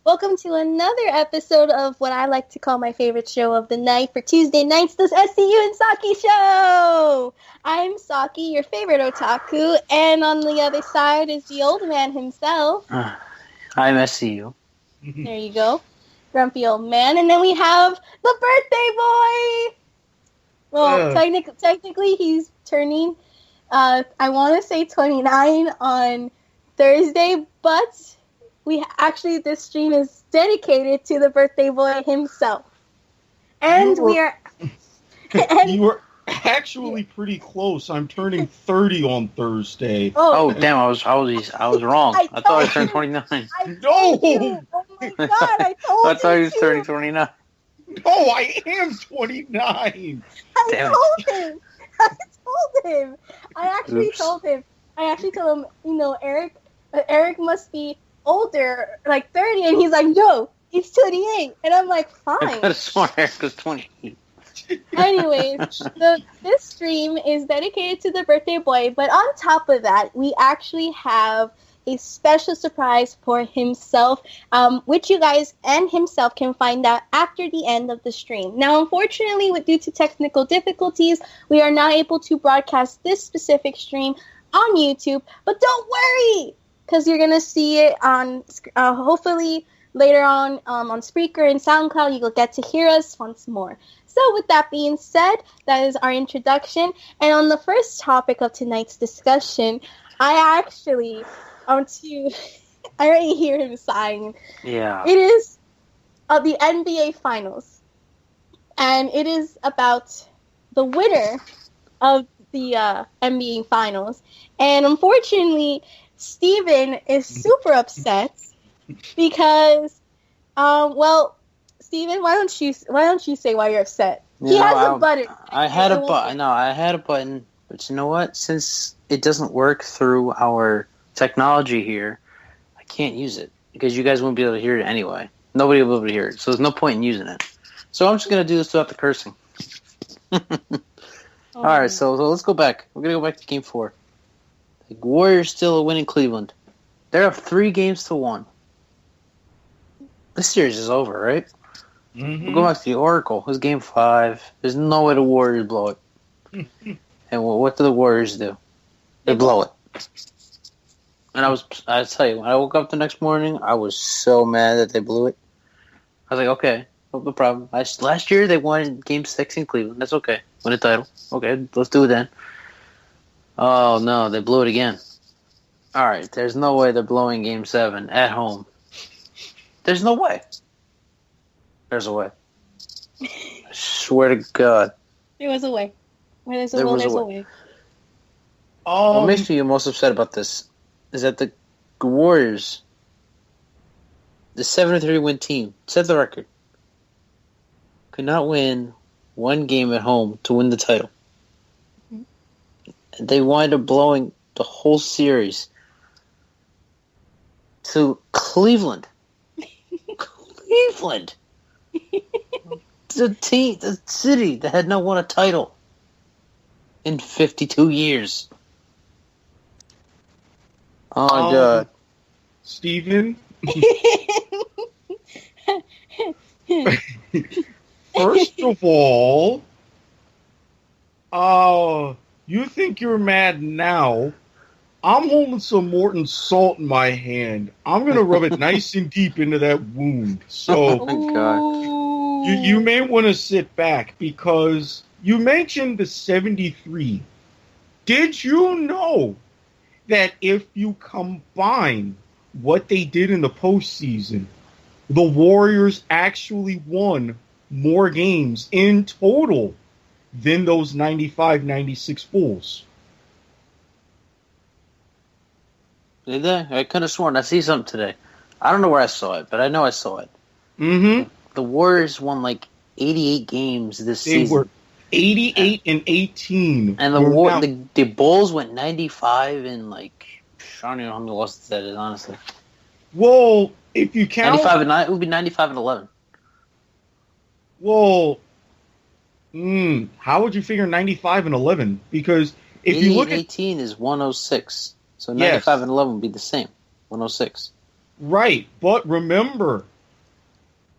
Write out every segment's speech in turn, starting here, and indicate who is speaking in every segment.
Speaker 1: Welcome to another episode of what I like to call my favorite show of the night for Tuesday nights, the SCU and Saki Show! I'm Saki, your favorite otaku, and on the other side is the old man himself.
Speaker 2: I'm SCU.
Speaker 1: There you go. Grumpy old man. And then we have the birthday boy! Well, technically he's turning, I want to say 29 on Thursday, but this stream is dedicated to the birthday boy himself. And
Speaker 3: you were actually pretty close. I'm turning 30 on Thursday.
Speaker 2: Oh damn! I was wrong. I thought I turned 29.
Speaker 1: No! Oh my god! I told you.
Speaker 2: I thought he was turning 29.
Speaker 3: No, I am 29.
Speaker 1: I told him. I actually told him. Eric must be older, like 30, and he's like, no, he's 28. And I'm like, fine.
Speaker 2: I could have sworn Eric was 28.
Speaker 1: Anyways, this stream is dedicated to the birthday boy, but on top of that, we actually have a special surprise for himself, which you guys and himself can find out after the end of the stream. Now, unfortunately, due to technical difficulties, we are not able to broadcast this specific stream on YouTube, but don't worry, because you're going to see it on, hopefully, later on Spreaker and SoundCloud. You'll get to hear us once more. So with that being said, that is our introduction. And on the first topic of tonight's discussion, I already hear him sighing.
Speaker 2: Yeah.
Speaker 1: It is the NBA Finals. And it is about the winner of the NBA Finals. And unfortunately, Steven is super upset because, Steven, why don't you say why you're upset? He has a button.
Speaker 2: I had a button, but you know what? Since it doesn't work through our technology here, I can't use it because you guys won't be able to hear it anyway. Nobody will be able to hear it, so there's no point in using it. So I'm just gonna do this without the cursing. All right, so let's go back. We're gonna go back to Game 4. The Warriors still winning Cleveland. They're up 3-1. This series is over, right?
Speaker 3: Mm-hmm.
Speaker 2: We'll go back to the Oracle. It's Game 5. There's no way the Warriors blow it. And what do the Warriors do? They blow it. And I tell you, when I woke up the next morning, I was so mad that they blew it. I was like, okay, no problem. Last year they won Game 6 in Cleveland. That's okay. Win a title. Okay, let's do it then. Oh, no, they blew it again. All right, there's no way they're blowing Game 7 at home. There's no way. There's a way. I swear to God.
Speaker 1: There was a way. Where there's a will, there's a way.
Speaker 2: What makes me most upset about this is that the Warriors, the 7-3 team, set the record, could not win one game at home to win the title. They wind up blowing the whole series to Cleveland. Cleveland! The city that had not won a title in 52 years. Oh, my God.
Speaker 3: Steven? First of all, you think you're mad now. I'm holding some Morton salt in my hand. I'm going to rub it nice and deep into that wound. So,
Speaker 2: oh my God.
Speaker 3: You may want to sit back because you mentioned the 73. Did you know that if you combine what they did in the postseason, the Warriors actually won more games in total than those 95-96 Bulls?
Speaker 2: Did they? I could have sworn I see something today. I don't know where I saw it, but I know I saw it.
Speaker 3: Mm-hmm.
Speaker 2: The Warriors won like 88 games this season.
Speaker 3: They were 88 and 18.
Speaker 2: And the Bulls went 95 and like, I don't even know how many losses that is, honestly.
Speaker 3: Well, if you count
Speaker 2: 95 and 9, it would be 95 and 11.
Speaker 3: Well, how would you figure 95 and 11? Because if you look at
Speaker 2: 18 is 106. So 95 and 11 would be the same. 106.
Speaker 3: Right, but remember,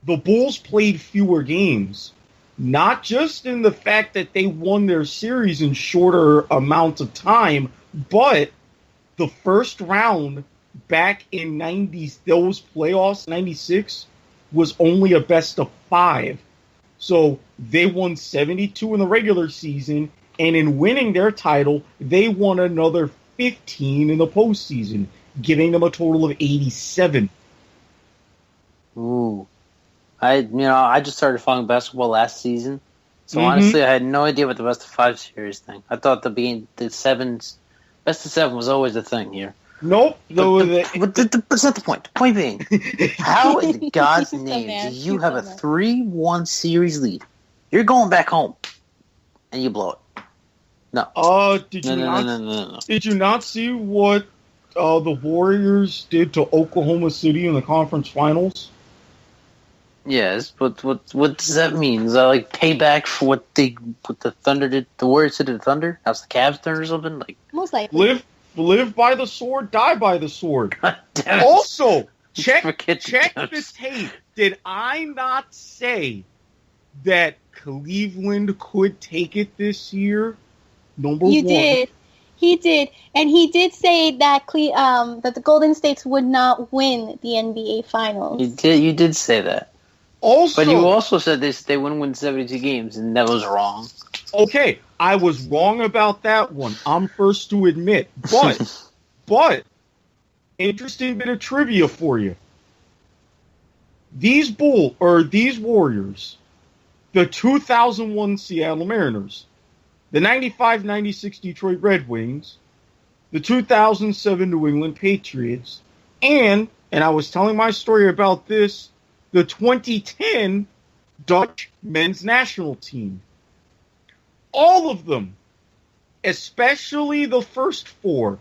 Speaker 3: the Bulls played fewer games. Not just in the fact that they won their series in shorter amounts of time, but the first round back in those playoffs, 96, was only a best of 5. So they won 72 in the regular season, and in winning their title, they won another 15 in the postseason, giving them a total of 87.
Speaker 2: Ooh. I just started following basketball last season, so honestly, I had no idea what the best of 5 series thing. I thought the best of 7 was always the thing here.
Speaker 3: Nope.
Speaker 2: That's not the point. The point being, how in God's name do you have a 3-1 series lead? You're going back home, and you blow it. No.
Speaker 3: Did you not see what the Warriors did to Oklahoma City in the conference finals?
Speaker 2: Yes, but what does that mean? Is that like payback for what the Thunder did? The Warriors did to the Thunder? How's the Cavs done or something? Like
Speaker 1: most likely.
Speaker 3: Live by the sword, die by the sword. Also, check the tape. Did I not say that Cleveland could take it this year? Number one.
Speaker 1: You did. He did, and he did say that that the Golden States would not win the NBA Finals.
Speaker 2: You did say that.
Speaker 3: Also,
Speaker 2: but you also said they wouldn't win 72 games, and that was wrong.
Speaker 3: Okay, I was wrong about that one. I'm first to admit. But, interesting bit of trivia for you. These Warriors, the 2001 Seattle Mariners, the 95-96 Detroit Red Wings, the 2007 New England Patriots, and I was telling my story about this, the 2010 Dutch men's national team. All of them, especially the first 4,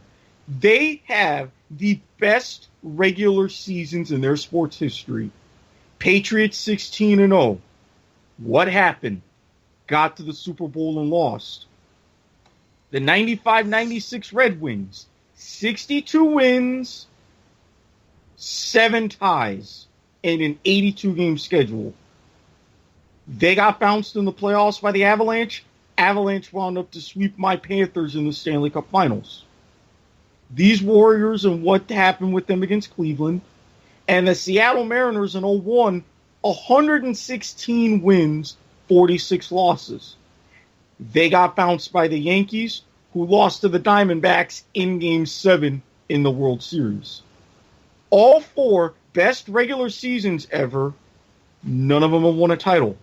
Speaker 3: they have the best regular seasons in their sports history. Patriots 16-0. What happened? Got to the Super Bowl and lost. The 95-96 Red Wings, 62 wins, 7 ties, and an 82-game schedule. They got bounced in the playoffs by the Avalanche. Avalanche wound up to sweep my Panthers in the Stanley Cup Finals. These Warriors and what happened with them against Cleveland, and the Seattle Mariners in 01, 116 wins, 46 losses. They got bounced by the Yankees, who lost to the Diamondbacks in Game 7 in the World Series. All 4 best regular seasons ever, none of them have won a title.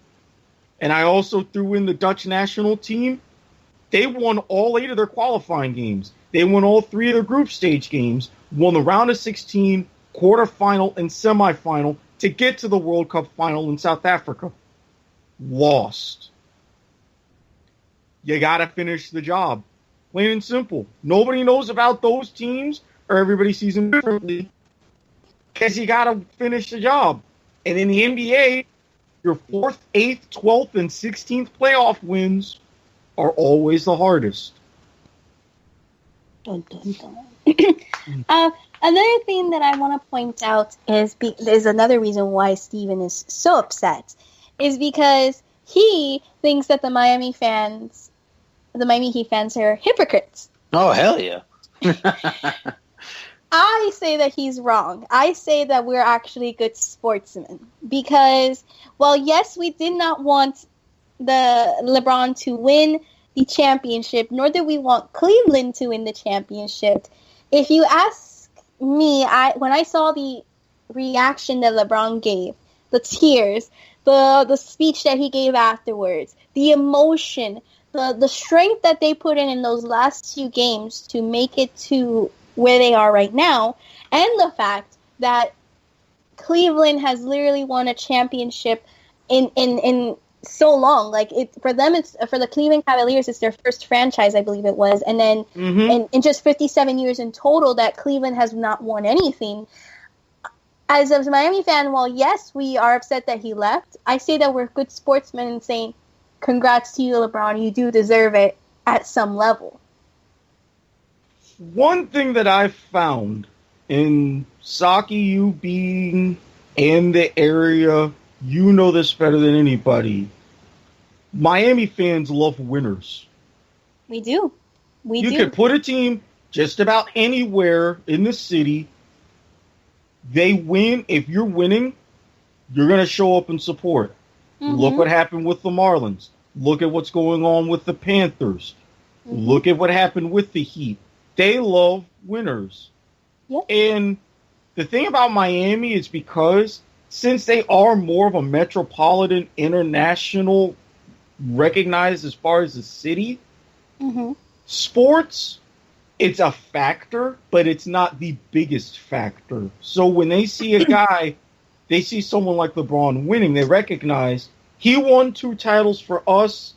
Speaker 3: And I also threw in the Dutch national team. They won all 8 of their qualifying games. They won all 3 of their group stage games, won the round of 16, quarterfinal, and semifinal to get to the World Cup final in South Africa. Lost. You got to finish the job. Plain and simple. Nobody knows about those teams, or everybody sees them differently, because you got to finish the job. And in the NBA, your 4th, 8th, 12th, and 16th playoff wins are always the hardest.
Speaker 1: Dun, dun, dun. Another thing that I want to point out is another reason why Steven is so upset, is because he thinks that the Miami Heat fans are hypocrites.
Speaker 2: Oh, hell yeah.
Speaker 1: I say that he's wrong. I say that we're actually good sportsmen because, well, yes, we did not want the LeBron to win the championship, nor did we want Cleveland to win the championship. If you ask me, when I saw the reaction that LeBron gave, the tears, the speech that he gave afterwards, the emotion, the strength that they put in those last 2 games to make it to where they are right now, and the fact that Cleveland has literally won a championship in so long. Like for them, it's for the Cleveland Cavaliers, it's their first franchise, I believe it was, and then in just 57 years in total that Cleveland has not won anything. As a Miami fan, while yes, we are upset that he left, I say that we're good sportsmen and saying, congrats to you, LeBron. You do deserve it at some level.
Speaker 3: One thing that I've found in Saki, you being in the area you know this better than anybody. Miami fans love winners.
Speaker 1: We do.
Speaker 3: You could put a team just about anywhere in the city. They win. If you're winning, you're going to show up and support. Mm-hmm. Look what happened with the Marlins. Look at what's going on with the Panthers. Mm-hmm. Look at what happened with the Heat. They love winners. Yep. And the thing about Miami is because since they are more of a metropolitan, international, recognized as far as the city, sports, it's a factor, but it's not the biggest factor. So when they see a guy, they see someone like LeBron winning, they recognize he won 2 titles for us.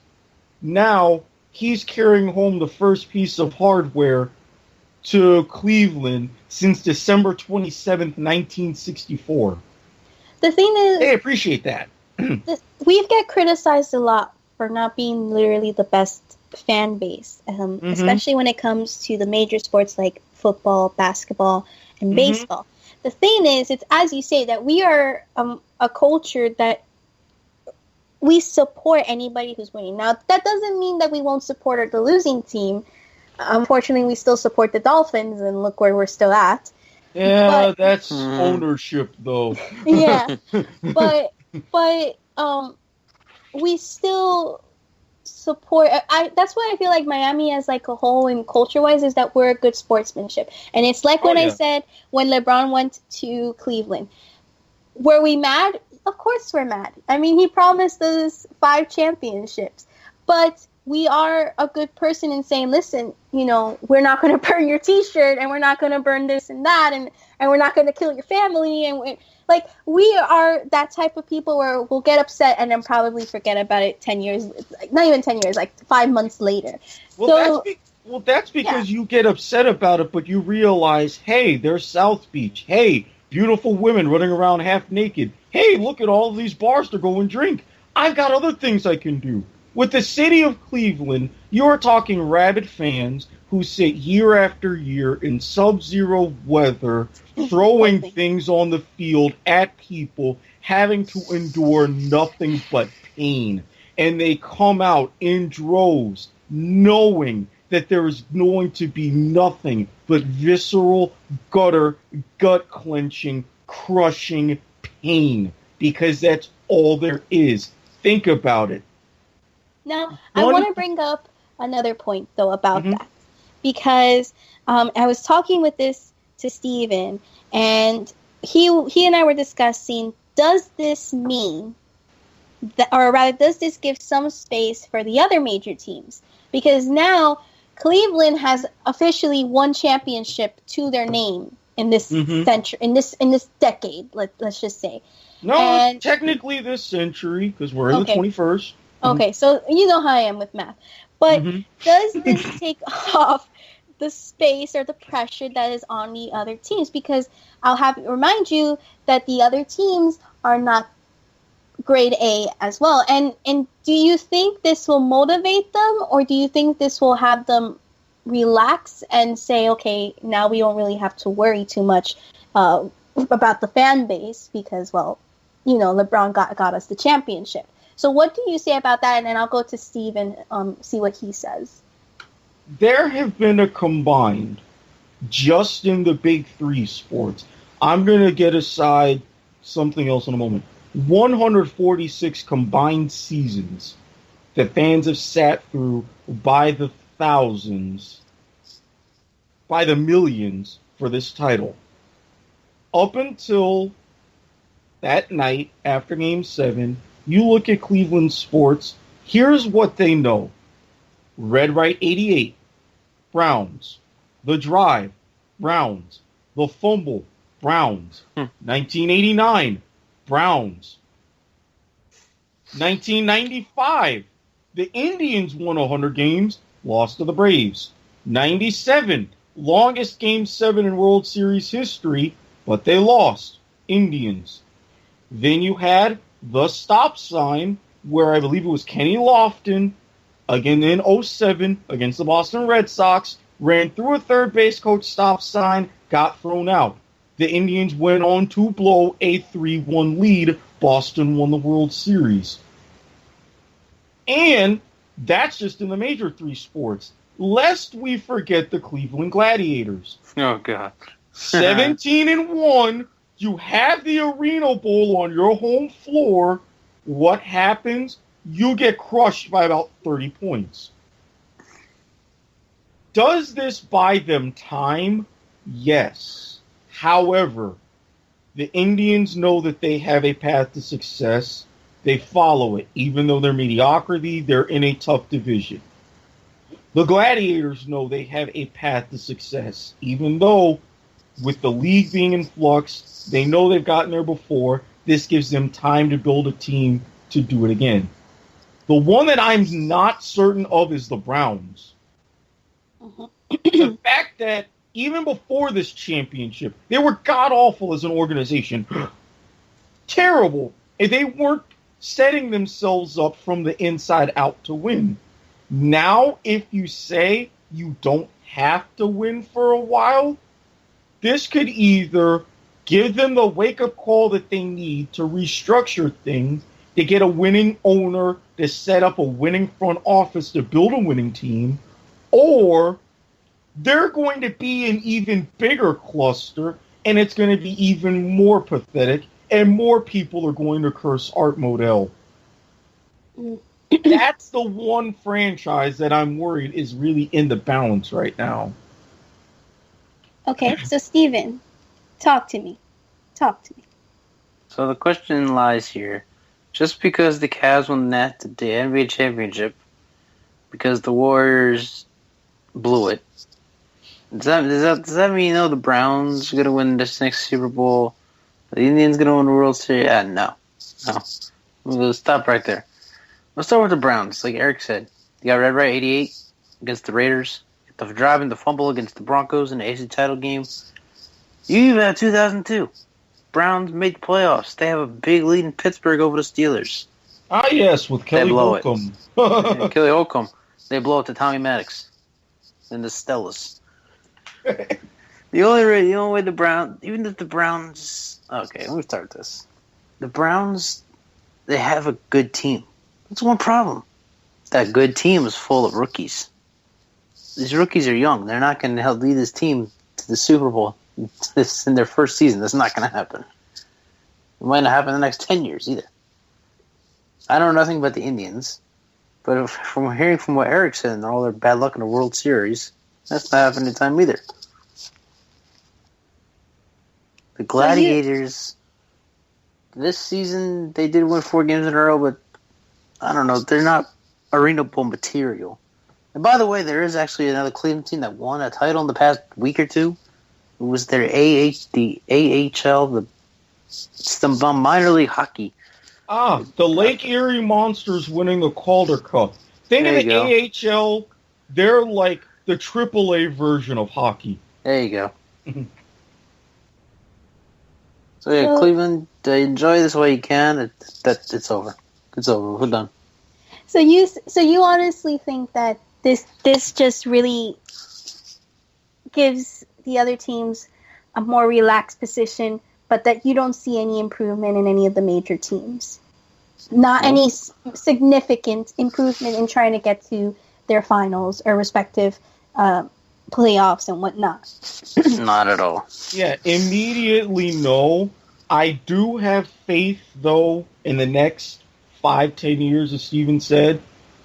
Speaker 3: Now he's carrying home the first piece of hardware to Cleveland since December 27th, 1964.
Speaker 1: The thing is,
Speaker 3: they appreciate that.
Speaker 1: We get criticized a lot for not being literally the best fan base, especially when it comes to the major sports like football, basketball, and baseball. The thing is, it's as you say, that we are a culture that we support anybody who's winning. Now, that doesn't mean that we won't support the losing team. Unfortunately, we still support the Dolphins, and look where we're still at.
Speaker 3: Yeah, that's ownership, though.
Speaker 1: Yeah, but we still support. That's why I feel like Miami as like a whole and culture-wise is that we're a good sportsmanship. And it's like I said when LeBron went to Cleveland. Were we mad? Of course we're mad. I mean, he promised us 5 championships. But we are a good person in saying, listen, you know, we're not going to burn your T-shirt, and we're not going to burn this and that, and we're not going to kill your family. And we are that type of people where we'll get upset and then probably forget about it 10 years, not even 10 years, like 5 months later.
Speaker 3: Well, that's because you get upset about it, but you realize, hey, there's South Beach. Hey, beautiful women running around half naked. Hey, look at all these bars to go and drink. I've got other things I can do. With the city of Cleveland, you're talking rabid fans who sit year after year in sub-zero weather, throwing things on the field at people, having to endure nothing but pain. And they come out in droves, knowing that there is going to be nothing but visceral, gut-clenching, crushing pain, because that's all there is. Think about it.
Speaker 1: Now, I want to bring up another point, though, about that. Because I was talking with this to Steven, and he and I were discussing, does this mean, or rather, does this give some space for the other major teams? Because now, Cleveland has officially won championship to their name in this century, in this decade, let's just say.
Speaker 3: No, technically this century, because we're in the 21st.
Speaker 1: Okay, so you know how I am with math. But does this take off the space or the pressure that is on the other teams? Because I'll have to remind you that the other teams are not grade A as well. And do you think this will motivate them, or do you think this will have them relax and say, okay, now we don't really have to worry too much about the fan base because, well, you know, LeBron got us the championship. So what do you say about that? And then I'll go to Steve and see what he says.
Speaker 3: There have been a combined, just in the big 3 sports, I'm going to get aside something else in a moment, 146 combined seasons that fans have sat through by the thousands, by the millions for this title. Up until that night after Game 7, you look at Cleveland sports, here's what they know. Red Right 88, Browns. The Drive, Browns. The Fumble, Browns. 1989, Browns. 1995, the Indians won 100 games, lost to the Braves. 97, longest Game 7 in World Series history, but they lost. Indians. Then you had the stop sign, where I believe it was Kenny Lofton, again in 07, against the Boston Red Sox, ran through a third base coach stop sign, got thrown out. The Indians went on to blow a 3-1 lead Boston won the World Series. And that's just in the major three sports. Lest we forget the Cleveland Gladiators.
Speaker 2: Oh, God.
Speaker 3: 17-1, you have the Arena Bowl on your home floor. What happens? You get crushed by about 30 points. Does this buy them time? Yes. However, the Indians know that they have a path to success. They follow it. Even though they're mediocrity, they're in a tough division. The Gladiators know they have a path to success. Even though, with the league being in flux, they know they've gotten there before. This gives them time to build a team to do it again. The one that I'm not certain of is the Browns. The fact that even before this championship, they were god-awful as an organization. Terrible. And they weren't setting themselves up from the inside out to win. Now, if you say you don't have to win for a while, this could either give them the wake-up call that they need to restructure things, to get a winning owner, to set up a winning front office, to build a winning team, or they're going to be an even bigger cluster, and it's going to be even more pathetic, and more people are going to curse Art Modell. That's the one franchise that I'm worried is really in the balance right now.
Speaker 1: Okay, so Steven, talk to me.
Speaker 2: So the question lies here. Just because the Cavs won the NBA championship, because the Warriors blew it, does that mean the Browns are going to win this next Super Bowl? The Indians going to win the World Series? No. We'll stop right there. Let's start with the Browns. Like Eric said, you got Red Right 88 against the Raiders. The driving the fumble against the Broncos in the AFC title game. You even have 2002. Browns made the playoffs. They have a big lead in Pittsburgh over the Steelers.
Speaker 3: Ah, yes, with Kelly Holcomb.
Speaker 2: Kelly Holcomb. They blow it to Tommy Maddox and the Stellas. The only way the Browns, even if the Browns, okay, let me start this. The Browns, they have a good team. That's one problem. That good team is full of rookies. These rookies are young. They're not going to help lead this team to the Super Bowl this in their first season. That's not going to happen. It might not happen in the next 10 years either. I don't know nothing about the Indians, but from hearing from what Eric said and all their bad luck in the World Series, that's not happening anytime either. The Gladiators, this season, they did win 4 games in a row, but I don't know. They're not Arena Bowl material. And by the way, there is actually another Cleveland team that won a title in the past week or two. It was their AHL, it's the minor league hockey.
Speaker 3: The Lake Erie Monsters winning the Calder Cup. Think of the AHL, they're like the AAA version of hockey.
Speaker 2: There you go. So yeah, Cleveland, enjoy this while you can. It's over. It's over. We're done.
Speaker 1: So you honestly think that this just really gives the other teams a more relaxed position, but that you don't see any improvement in any of the major teams? Not any significant improvement in trying to get to their finals or respective playoffs and whatnot?
Speaker 2: Not at all.
Speaker 3: Yeah, immediately no. I do have faith, though, in the next 5-10 years, as Steven said.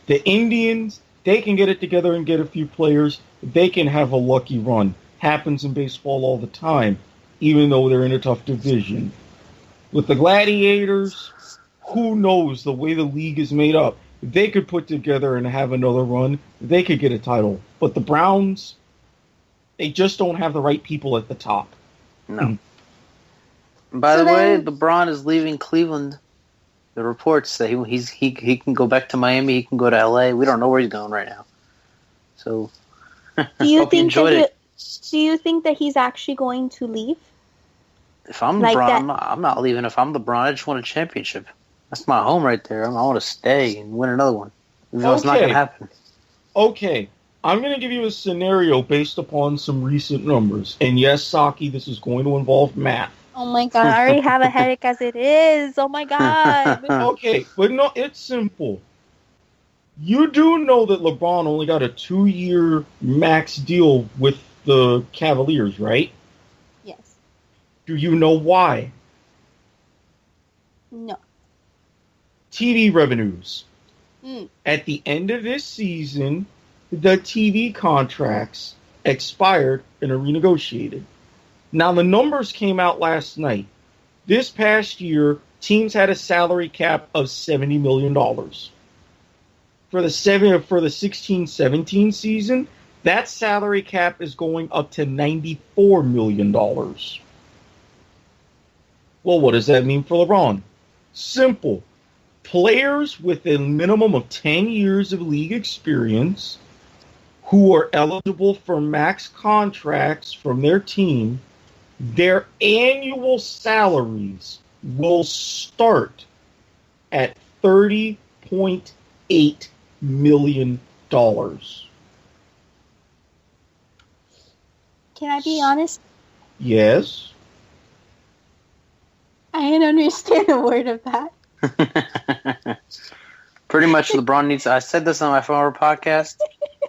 Speaker 3: The Indians, they can get it together and get a few players. They can have a lucky run. Happens in baseball all the time, even though they're in a tough division. With the Gladiators, who knows the way the league is made up. They could put together and have another run. They could get a title. But the Browns, they just don't have the right people at the top.
Speaker 2: No. By the way, LeBron is leaving Cleveland. The reports that he can go back to Miami. He can go to LA. We don't know where he's going right now. So,
Speaker 1: do you think that he's actually going to leave?
Speaker 2: If I'm LeBron, I'm not leaving. If I'm LeBron, I just want a championship. That's my home right there. I want to stay and win another one. Even though it's not going to happen.
Speaker 3: Okay. I'm going to give you a scenario based upon some recent numbers. And yes, Saki, this is going to involve math.
Speaker 1: Oh my god, I already have a headache as it is. Oh my god.
Speaker 3: Okay, but no, it's simple. You do know that LeBron only got a 2-year max deal with the Cavaliers, right?
Speaker 1: Yes.
Speaker 3: Do you know why?
Speaker 1: No.
Speaker 3: TV revenues.
Speaker 1: Mm.
Speaker 3: At the end of this season, the TV contracts expired and are renegotiated. Now, the numbers came out last night. This past year, teams had a salary cap of $70 million. For the 16-17 season, that salary cap is going up to $94 million. Well, what does that mean for LeBron? Simple. Players with a minimum of 10 years of league experience who are eligible for max contracts from their team, their annual salaries will start at $30.8 million.
Speaker 1: Can I be honest?
Speaker 3: Yes.
Speaker 1: I didn't understand a word of that.
Speaker 2: Pretty much, LeBron needs. I said this on my former podcast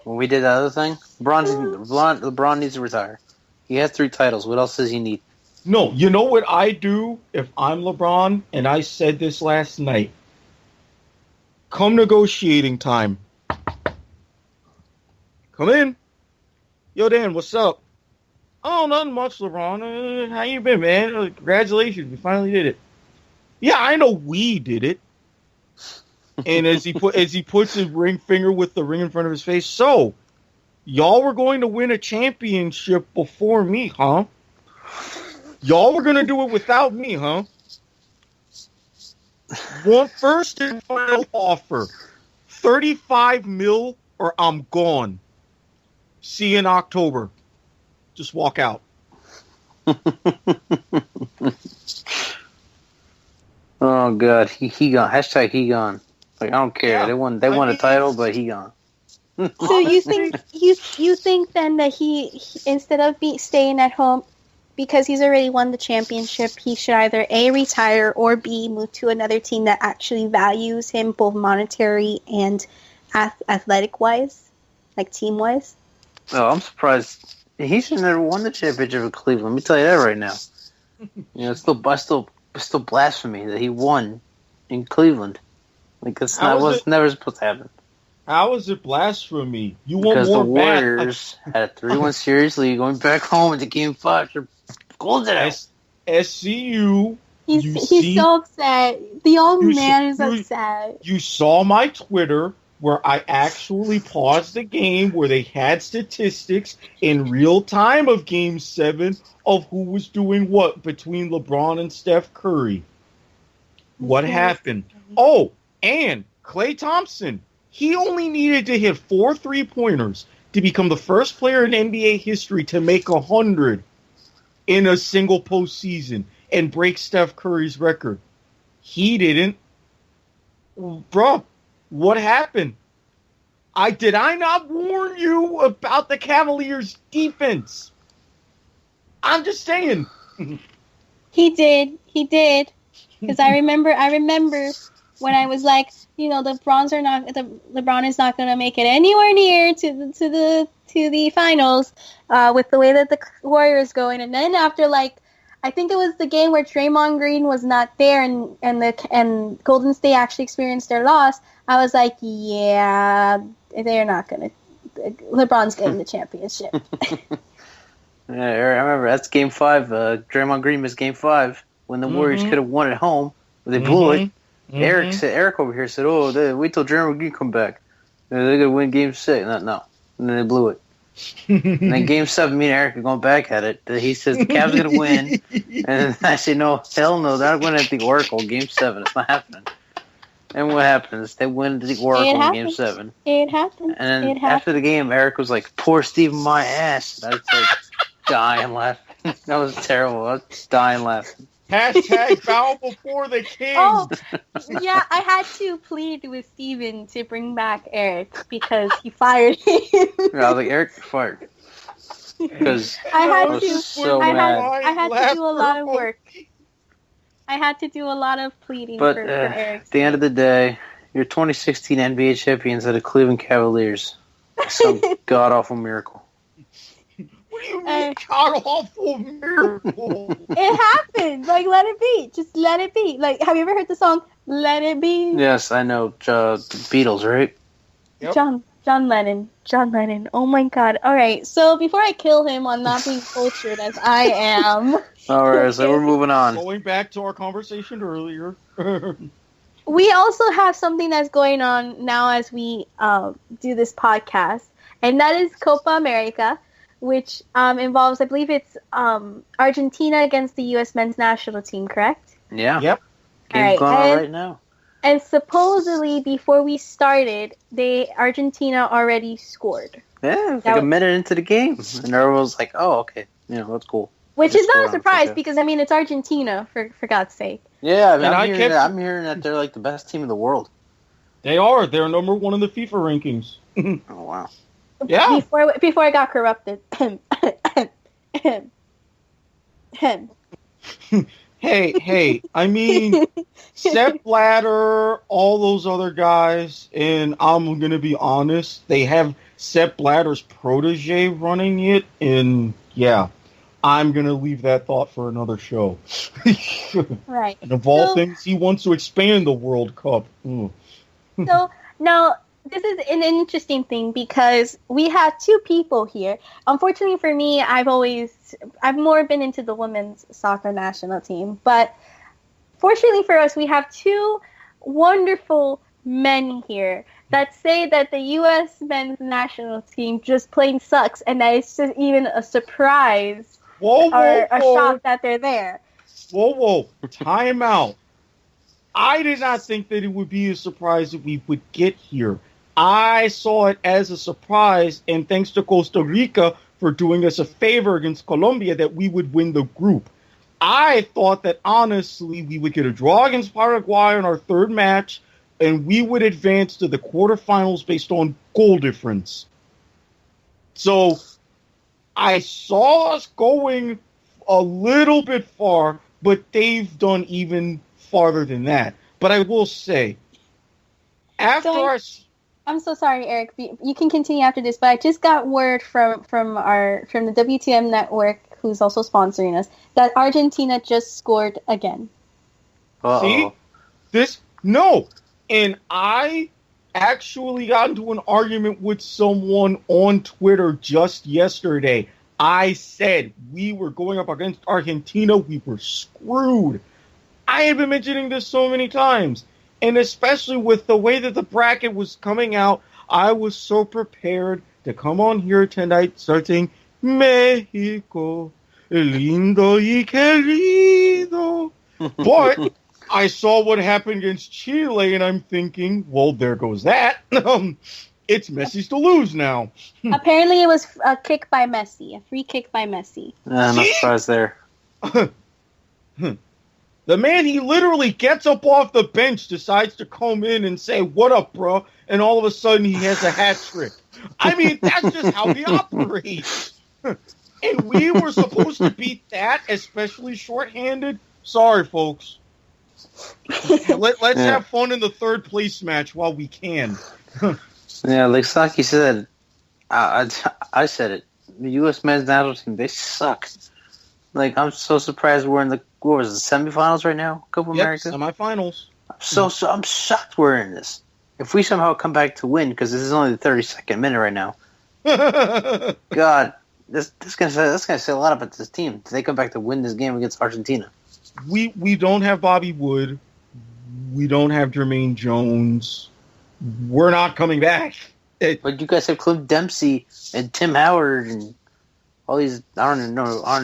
Speaker 2: when we did that other thing. LeBron needs to retire. He has 3 titles. What else does he need?
Speaker 3: No, you know what I do if I'm LeBron, and I said this last night. Come negotiating time. Come in. Yo, Dan, what's up? Oh, nothing much, LeBron. How you been, man? Congratulations, we finally did it. Yeah, I know we did it. And as he puts his ring finger with the ring in front of his face, so y'all were going to win a championship before me, huh? Y'all were going to do it without me, huh? One first and final offer. $35 million or I'm gone. See you in October. Just walk out.
Speaker 2: Oh god, he gone. Hashtag he gone. Like, I don't care.
Speaker 3: Yeah,
Speaker 2: They won a title, but he gone.
Speaker 1: So you think you think then that he instead of staying at home because he's already won the championship, he should either A, retire, or B, move to another team that actually values him both monetary and athletic wise, like team wise?
Speaker 2: Oh, I'm surprised. He should never won the championship in Cleveland. Let me tell you that right now. It's still blasphemy that he won in Cleveland. Like, this was never supposed to happen.
Speaker 3: How is it blasphemy? You want
Speaker 2: because
Speaker 3: more
Speaker 2: the Warriors had a 3-1 series lead going back home into Game 5. They're golden out.
Speaker 3: SCU.
Speaker 1: He's so upset. The old man is upset.
Speaker 3: You saw my Twitter where I actually paused the game where they had statistics in real time of Game 7 of who was doing what between LeBron and Steph Curry. What happened? Oh, and Klay Thompson. He only needed to hit 4 3-pointers to become the first player in NBA history to make 100 in a single postseason and break Steph Curry's record. He didn't. Bro, what happened? Did I not warn you about the Cavaliers' defense? I'm just saying.
Speaker 1: He did. Because I remember when I was like, LeBron is not going to make it anywhere near to the finals with the way that the Warriors going. And then after, like, I think it was the game where Draymond Green was not there and Golden State actually experienced their loss. I was like, yeah, they're not going to. LeBron's getting the championship.
Speaker 2: Yeah, I remember that's Game 5. Draymond Green missed Game 5 when the Warriors could have won at home, but they blew it. Eric over here said, "Oh, wait till Draymond Green come back. They're gonna win Game 6." No, and then they blew it. And then Game 7, me and Eric are going back at it. He says the Cavs are gonna win, and then I say, "No, hell no, they're not going at the Oracle Game 7. It's not happening." And what happens? They win the Oracle in Game 7.
Speaker 1: It happened.
Speaker 2: And then after the game, Eric was like, "Poor Steve, my ass." And I was like, dying laughing. That was terrible. I was dying laughing.
Speaker 3: Hashtag bow before the king.
Speaker 1: Oh, yeah, I had to plead with Steven to bring back Eric because he fired him.
Speaker 2: Yeah, I was like, Eric, fired. because
Speaker 1: I had
Speaker 2: I was
Speaker 1: to.
Speaker 2: so
Speaker 1: I
Speaker 2: mad.
Speaker 1: had to do a lot of work. I had to do a lot of pleading
Speaker 2: But
Speaker 1: for Eric's
Speaker 2: at the end of
Speaker 1: sake.
Speaker 2: the day, your 2016 NBA champions are the Cleveland Cavaliers. Some god awful miracle.
Speaker 3: What do you mean, god awful miracle?
Speaker 1: It happened. Like, let it be. Just let it be. Like, have you ever heard the song "Let It Be"?
Speaker 2: Yes, I know. The Beatles, right?
Speaker 3: Yep.
Speaker 1: John Lennon. John Lennon. Oh my God. All right. So before I kill him on not being cultured as I am.
Speaker 2: All right, so we're moving on.
Speaker 3: Going back to our conversation earlier.
Speaker 1: We also have something that's going on now as we do this podcast, and that is Copa America, which involves, I believe it's Argentina against the U.S. men's national team, correct?
Speaker 2: Yeah.
Speaker 3: Yep.
Speaker 2: Game's going on right now.
Speaker 1: And supposedly, before we started, Argentina already scored.
Speaker 2: Yeah, it's like a minute into the game, and everyone was like, "Oh, okay, that's cool."
Speaker 1: Which is not a surprise because, I mean, it's Argentina, for God's sake.
Speaker 2: Yeah, I mean, I'm hearing that they're like the best team in the world.
Speaker 3: They are. They're number one in the FIFA rankings.
Speaker 2: Oh, wow.
Speaker 3: Yeah.
Speaker 1: Before I got corrupted.
Speaker 3: Hey, I mean, Sepp Blatter, all those other guys, and I'm going to be honest, they have Sepp Blatter's protege running it, and yeah, I'm going to leave that thought for another show.
Speaker 1: Right.
Speaker 3: And of all things, he wants to expand the World Cup.
Speaker 1: So, now, this is an interesting thing because we have two people here. Unfortunately for me, I've more been into the women's soccer national team. But fortunately for us, we have two wonderful men here that say that the U.S. men's national team just plain sucks and that it's just even a surprise or a shock that they're there.
Speaker 3: Whoa. Time out. I did not think that it would be a surprise that we would get here. I saw it as a surprise, and thanks to Costa Rica for doing us a favor against Colombia, that we would win the group. I thought that, honestly, we would get a draw against Paraguay in our third match, and we would advance to the quarterfinals based on goal difference. So, I saw us going a little bit far, but they've done even farther than that. But I will say,
Speaker 1: I'm so sorry, Eric. You can continue after this, but I just got word from the WTM network, who's also sponsoring us, that Argentina just scored again.
Speaker 2: Uh-oh.
Speaker 3: See? And I actually got into an argument with someone on Twitter just yesterday. I said we were going up against Argentina. We were screwed. I have been mentioning this so many times. And especially with the way that the bracket was coming out, I was so prepared to come on here tonight starting Mexico, lindo y querido. But I saw what happened against Chile, and I'm thinking, well, there goes that. It's Messi's to lose now.
Speaker 1: Apparently it was a kick by Messi, a free kick by Messi.
Speaker 2: No surprise there.
Speaker 3: The man, he literally gets up off the bench, decides to come in and say, "What up, bro?" And all of a sudden, he has a hat trick. I mean, that's just how he operates. And we were supposed to beat that, especially shorthanded. Sorry, folks. Let's have fun in the third place match while we can.
Speaker 2: Yeah, like Saki said, I said it. The U.S. men's national team, they suck. Like, I'm so surprised we're in the semifinals right now? Copa America?
Speaker 3: Semifinals.
Speaker 2: I'm shocked we're in this. If we somehow come back to win, because this is only the 32nd minute right now, God, that's gonna say a lot about this team. If they come back to win this game against Argentina.
Speaker 3: We don't have Bobby Wood. We don't have Jermaine Jones. We're not coming back.
Speaker 2: But you guys have Cliff Dempsey and Tim Howard and all these. I don't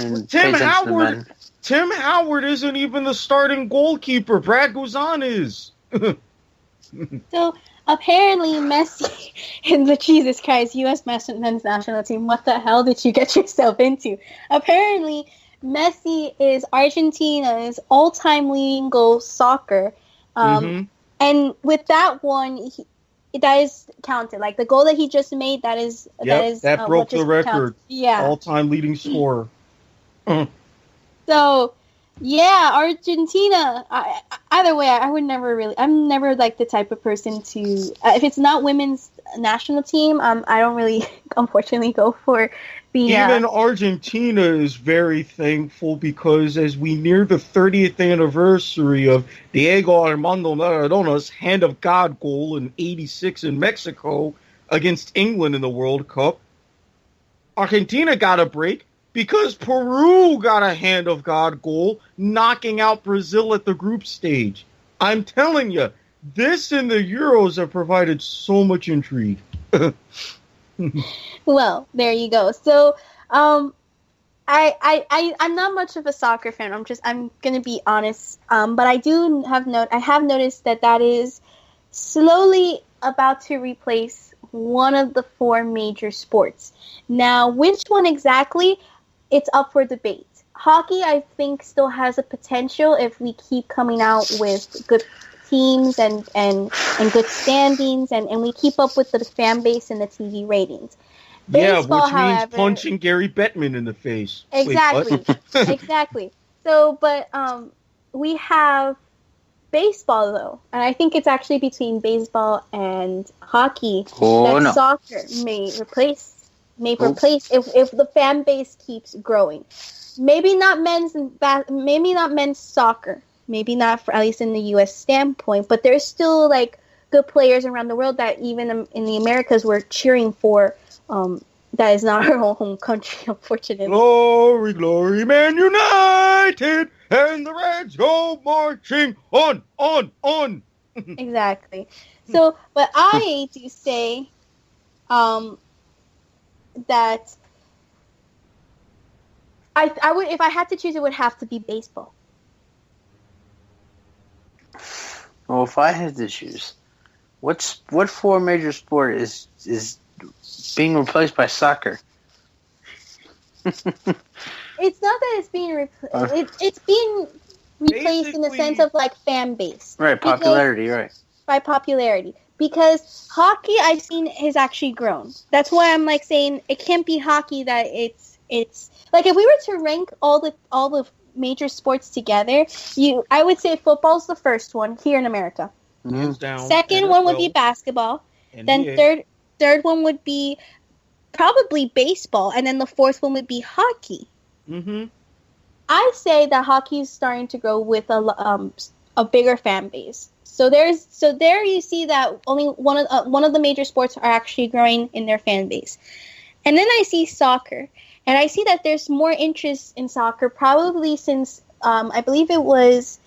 Speaker 2: even pay attention to men.
Speaker 3: Tim Howard isn't even the starting goalkeeper. Brad Guzan is.
Speaker 1: So apparently Messi in the Jesus Christ U.S. men's national team. What the hell did you get yourself into? Apparently Messi is Argentina's all-time leading goal soccer. And with that one, that is counted. Like the goal that he just made, that
Speaker 3: broke the record.
Speaker 1: Counted. Yeah,
Speaker 3: all-time leading scorer.
Speaker 1: So, yeah, Argentina. Either way, I would never really. I'm never like the type of person to. If it's not women's national team, I don't really, unfortunately, go for the.
Speaker 3: Even Argentina is very thankful because as we near the 30th anniversary of Diego Armando Maradona's hand of God goal in '86 in Mexico against England in the World Cup, Argentina got a break. Because Peru got a hand of God goal, knocking out Brazil at the group stage. I'm telling you, this and the Euros have provided so much intrigue.
Speaker 1: Well, there you go. So, I'm not much of a soccer fan. I'm gonna be honest. But I have noticed that is slowly about to replace one of the 4 major sports. Now, which one exactly? It's up for debate. Hockey, I think, still has a potential if we keep coming out with good teams and good standings, and we keep up with the fan base and the TV ratings. Baseball,
Speaker 3: which means punching Gary Bettman in the face.
Speaker 1: Exactly.
Speaker 3: Wait,
Speaker 1: Exactly. So, but we have baseball, though, and I think it's actually between baseball and hockey soccer may replace if the fan base keeps growing. Maybe not men's soccer. Maybe not for, at least in the U.S. standpoint, but there's still like good players around the world that even in the Americas we're cheering for. That is not our home country, unfortunately.
Speaker 3: Glory, glory, Man United, and the Reds go marching on.
Speaker 1: Exactly. So, but I do say, that I would, if I had to choose, it would have to be baseball.
Speaker 2: Well, if I had to choose, what 4 major sport is being replaced by soccer?
Speaker 1: It's not that it's being replaced. It's being replaced in the sense of like fan base.
Speaker 2: Right, popularity, right.
Speaker 1: By popularity. Because hockey, I've seen, has actually grown. That's why I'm like saying it can't be hockey that it's like if we were to rank all the major sports together, I would say football's the first one here in America.
Speaker 3: Hands down.
Speaker 1: Second one would be basketball. NBA. Then third one would be probably baseball, and then the fourth one would be hockey.
Speaker 3: Mm-hmm.
Speaker 1: I say that hockey is starting to grow with a bigger fan base. So there you see that only one of the major sports are actually growing in their fan base. And then I see soccer, and I see that there's more interest in soccer probably since I believe it was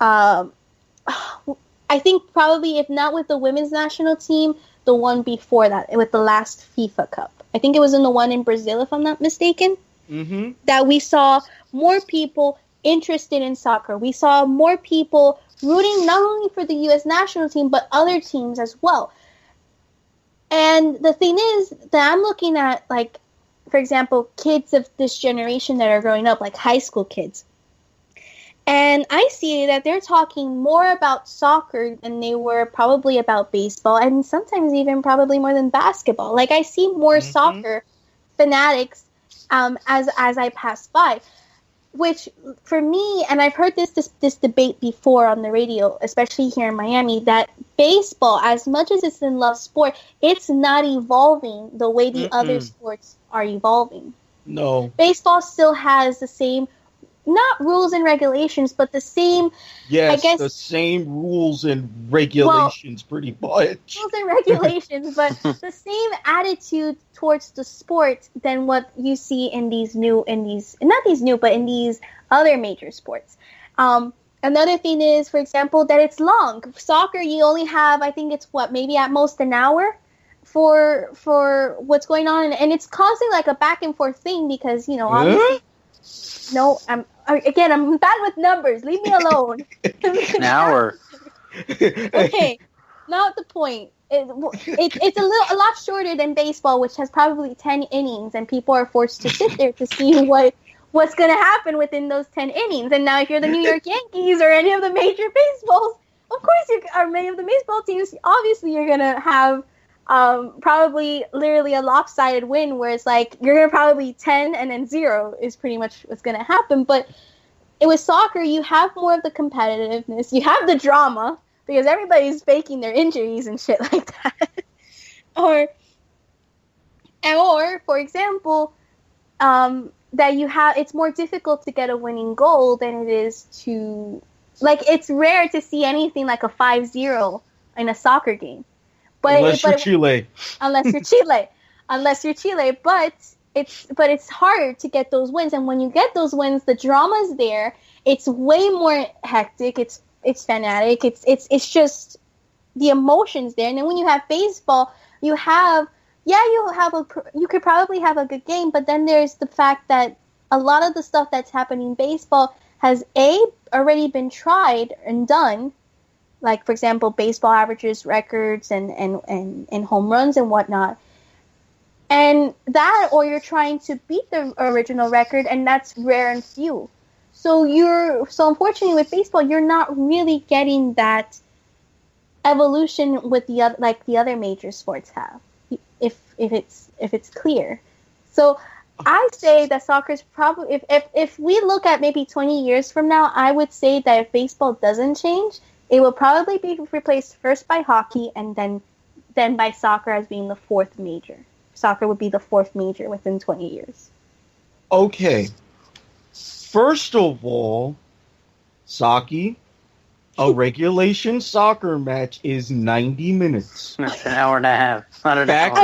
Speaker 1: I think probably, if not with the women's national team, the one before that, with the last FIFA Cup. I think it was in the one in Brazil, if I'm not mistaken.
Speaker 3: Mm-hmm.
Speaker 1: That we saw more people interested in soccer. We saw more people rooting not only for the U.S. national team, but other teams as well. And the thing is that I'm looking at, like, for example, kids of this generation that are growing up, like high school kids. And I see that they're talking more about soccer than they were probably about baseball, and sometimes even probably more than basketball. Like, I see more soccer fanatics as I pass by. Which, for me, and I've heard this debate before on the radio, especially here in Miami, that baseball, as much as it's a loved sport, it's not evolving the way the other sports are evolving.
Speaker 3: No.
Speaker 1: Baseball still has the same, not rules and regulations, but the same,
Speaker 3: yes,
Speaker 1: I guess,
Speaker 3: the same rules and regulations, pretty much.
Speaker 1: Rules and regulations, but the same attitude towards the sport than what you see in these other major sports. Another thing is, for example, that it's long. Soccer, you only have, I think it's maybe at most an hour for what's going on, and it's causing like a back and forth thing because, obviously, no, I'm bad with numbers. Leave me alone.
Speaker 2: An hour.
Speaker 1: Okay, not the point. It's a lot shorter than baseball, which has probably 10 innings, and people are forced to sit there to see what's going to happen within those 10 innings. And now if you're the New York Yankees or any of the major baseballs, of course, many of the baseball teams, obviously, you're gonna have probably literally a lopsided win, where it's like you're gonna probably 10 and then 0 is pretty much what's gonna happen. But with soccer, you have more of the competitiveness, you have the drama because everybody's faking their injuries and shit like that. or for example, that you have, it's more difficult to get a winning goal than it is to, like, it's rare to see anything like a 5-0 in a soccer game. But
Speaker 3: unless you're Chile.
Speaker 1: Unless you're Chile, but it's hard to get those wins, and when you get those wins, the drama's there. It's way more hectic. It's fanatic. It's just the emotions there. And then when you have baseball, you could probably have a good game, but then there's the fact that a lot of the stuff that's happening in baseball has already been tried and done, like, for example, baseball averages, records, and home runs and whatnot. And that, or you're trying to beat the original record, and that's rare and few. So unfortunately with baseball, you're not really getting that evolution with the other major sports have. If it's clear. So I say that soccer is probably, if we look at maybe 20 years from now, I would say that if baseball doesn't change, it will probably be replaced first by hockey and then by soccer as being the fourth major. Soccer would be the fourth major within 20 years.
Speaker 3: Okay. First of all, Saki, a regulation soccer match is 90 minutes.
Speaker 2: That's an hour and a half. Not an hour.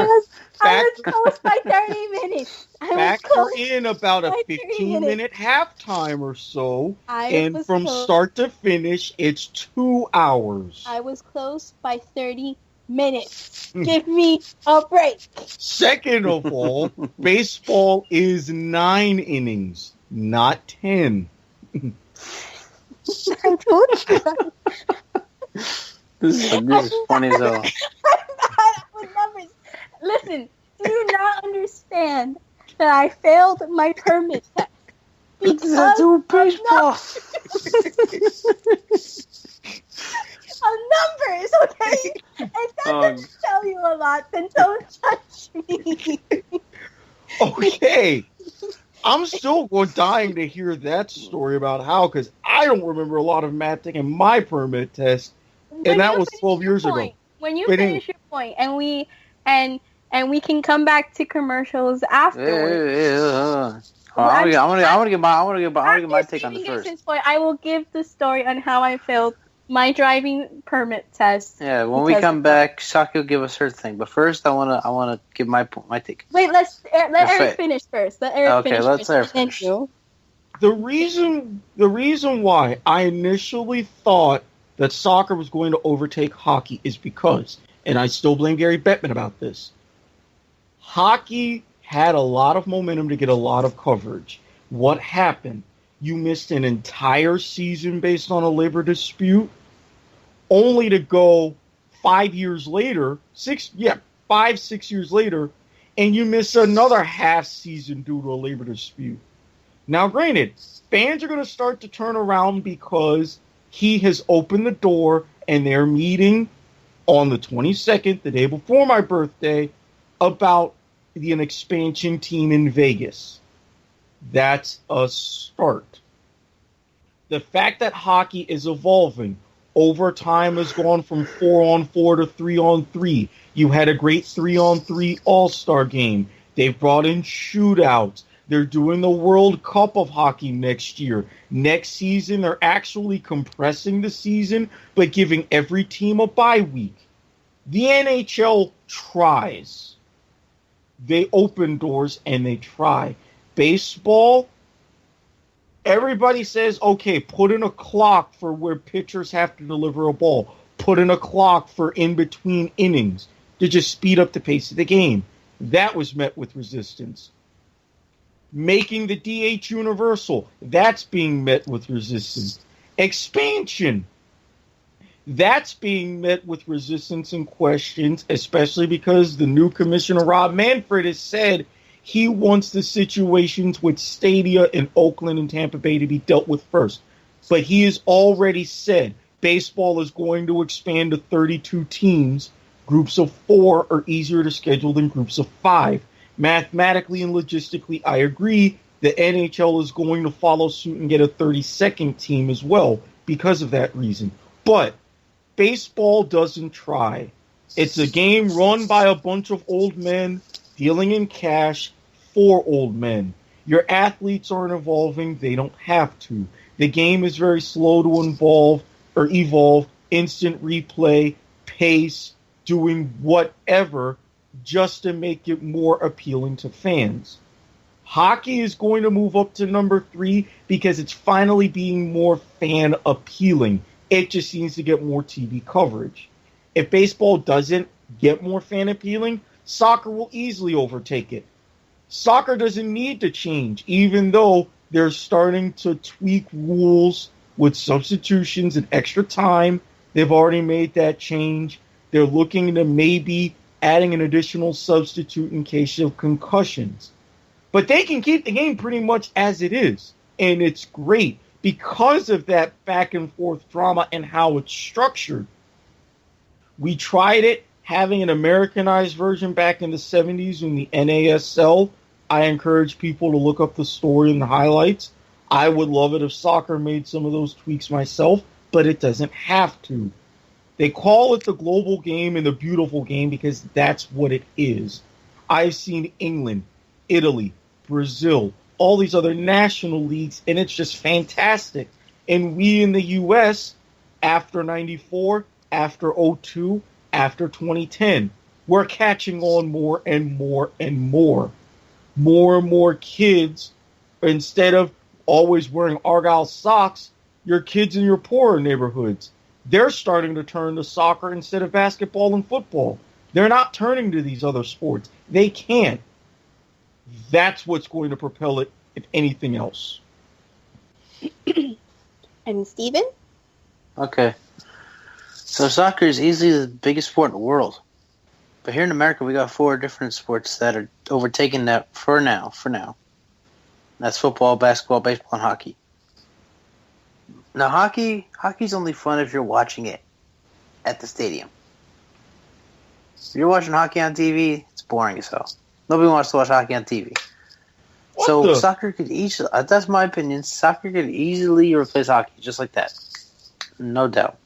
Speaker 1: I was close by 30 minutes.
Speaker 3: Factor in about a 15-minute halftime or so, and from start to finish, it's 2 hours.
Speaker 1: I was close by 30 minutes. Give me a break.
Speaker 3: Second of all, baseball is 9 innings, not 10.
Speaker 1: I told you that.
Speaker 2: This is funny as hell.
Speaker 1: I'm bad with numbers. Listen, do you not understand that I failed my permit test because of numbers, okay? If that doesn't tell you a lot, then don't touch me.
Speaker 3: Okay. I'm still dying to hear that story about how, because I don't remember a lot of math taking my permit test, and that was 12 years ago.
Speaker 1: When you finish your point, and we can come back to commercials afterwards.
Speaker 2: I want to get my take on this first.
Speaker 1: Point, I will give the story on how I failed my driving permit test.
Speaker 2: Yeah, when we come back, Saki will give us her thing. But first, I want to give my take.
Speaker 1: Wait, let Eric finish first. Let Eric finish
Speaker 2: let's
Speaker 1: first.
Speaker 2: Eric finish.
Speaker 3: The reason why I initially thought that soccer was going to overtake hockey is because, and I still blame Gary Bettman about this, hockey had a lot of momentum to get a lot of coverage. What happened? You missed an entire season based on a labor dispute, only to go 5 years later, 6 years later, and you miss another half season due to a labor dispute. Now, granted, fans are going to start to turn around because he has opened the door and they're meeting on the 22nd, the day before my birthday, about an expansion team in Vegas. That's a start. The fact that hockey is evolving, overtime has gone from 4-on-4 to 3-on-3. You had a great 3-on-3 all-star game. They've brought in shootouts. They're doing the World Cup of hockey next year. Next season, they're actually compressing the season, but giving every team a bye week. The NHL tries. They open doors and they try. Baseball, everybody says, okay, put in a clock for where pitchers have to deliver a ball. Put in a clock for in-between innings to just speed up the pace of the game. That was met with resistance. Making the DH universal, that's being met with resistance. Expansion, that's being met with resistance and questions, especially because the new commissioner, Rob Manfred, has said he wants the situations with stadia in Oakland and Tampa Bay to be dealt with first. But he has already said Baseball is going to expand to 32 teams. Groups of 4 are easier to schedule than groups of 5. Mathematically and logistically, I agree. The NHL is going to follow suit and get a 32nd team as well because of that reason. But baseball doesn't try. It's a game run by a bunch of old men dealing in cash for old men. Your athletes aren't evolving. They don't have to. The game is very slow to evolve, instant replay, pace, doing whatever just to make it more appealing to fans. Hockey is going to move up to number 3 because it's finally being more fan appealing. It just needs to get more TV coverage. If baseball doesn't get more fan appealing, soccer will easily overtake it. Soccer doesn't need to change, even though they're starting to tweak rules with substitutions and extra time. They've already made that change. They're looking into maybe adding an additional substitute in case of concussions. But they can keep the game pretty much as it is. And it's great because of that back and forth drama and how it's structured. We tried it, having an Americanized version back in the 70s in the NASL. I encourage people to look up the story and the highlights. I would love it if soccer made some of those tweaks myself, but it doesn't have to. They call it the global game and the beautiful game because that's what it is. I've seen England, Italy, Brazil, all these other national leagues, and it's just fantastic. And we in the U.S., after 94, after 02, after 2010, we're catching on more and more and more. More and more kids, instead of always wearing Argyle socks, your kids in your poorer neighborhoods, they're starting to turn to soccer instead of basketball and football. They're not turning to these other sports. They can't. That's what's going to propel it, if anything else.
Speaker 1: And Steven?
Speaker 2: Okay. So soccer is easily the biggest sport in the world. But here in America, we got 4 different sports that are overtaking that for now. That's football, basketball, baseball, and hockey. Now, hockey's only fun if you're watching it at the stadium. If you're watching hockey on TV, it's boring as hell. Nobody wants to watch hockey on TV. Soccer could easily, that's my opinion, soccer could easily replace hockey, just like that. No doubt.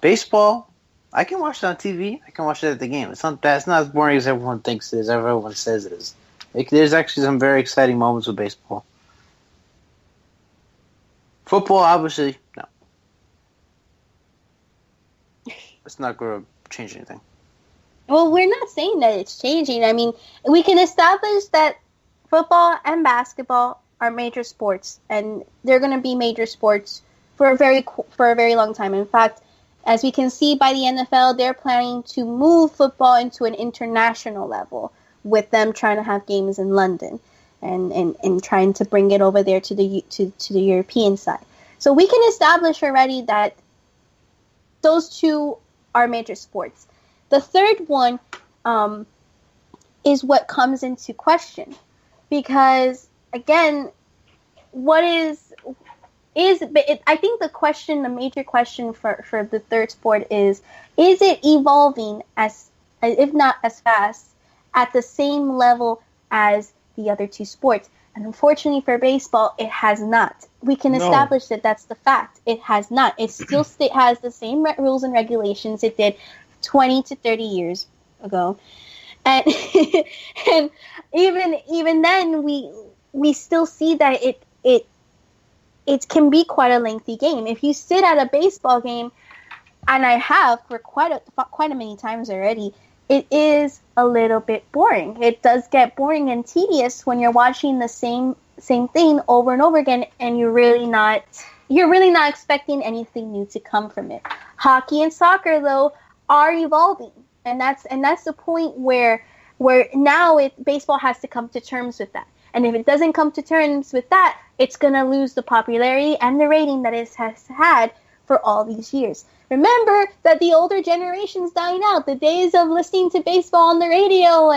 Speaker 2: Baseball, I can watch it on TV. I can watch it at the game. It's not bad. It's not as boring as everyone thinks it is, everyone says it is. There's actually some very exciting moments with baseball. Football, obviously, no. It's not going to change anything.
Speaker 1: Well, we're not saying that it's changing. I mean, we can establish that football and basketball are major sports, and they're going to be major sports for a very long time. In fact, as we can see by the NFL, they're planning to move football into an international level, with them trying to have games in London and trying to bring it over there to the European side. So we can establish already that those two are major sports. The third one is what comes into question, because again, I think the major question for the third sport is it evolving as, if not as fast, at the same level as the other two sports? And unfortunately for baseball, it has not. We can establish that that's the fact. It has not. It still has the same rules and regulations it did 20 to 30 years ago. And and even then, we still see that it can be quite a lengthy game. If you sit at a baseball game, and I have for quite a many times already, it is a little bit boring. It does get boring and tedious when you're watching the same thing over and over again, and you're really not expecting anything new to come from it. Hockey and soccer, though, are evolving, and that's the point where now baseball has to come to terms with that. And if it doesn't come to terms with that, it's going to lose the popularity and the rating that it has had for all these years. Remember that the older generation's dying out. The days of listening to baseball on the radio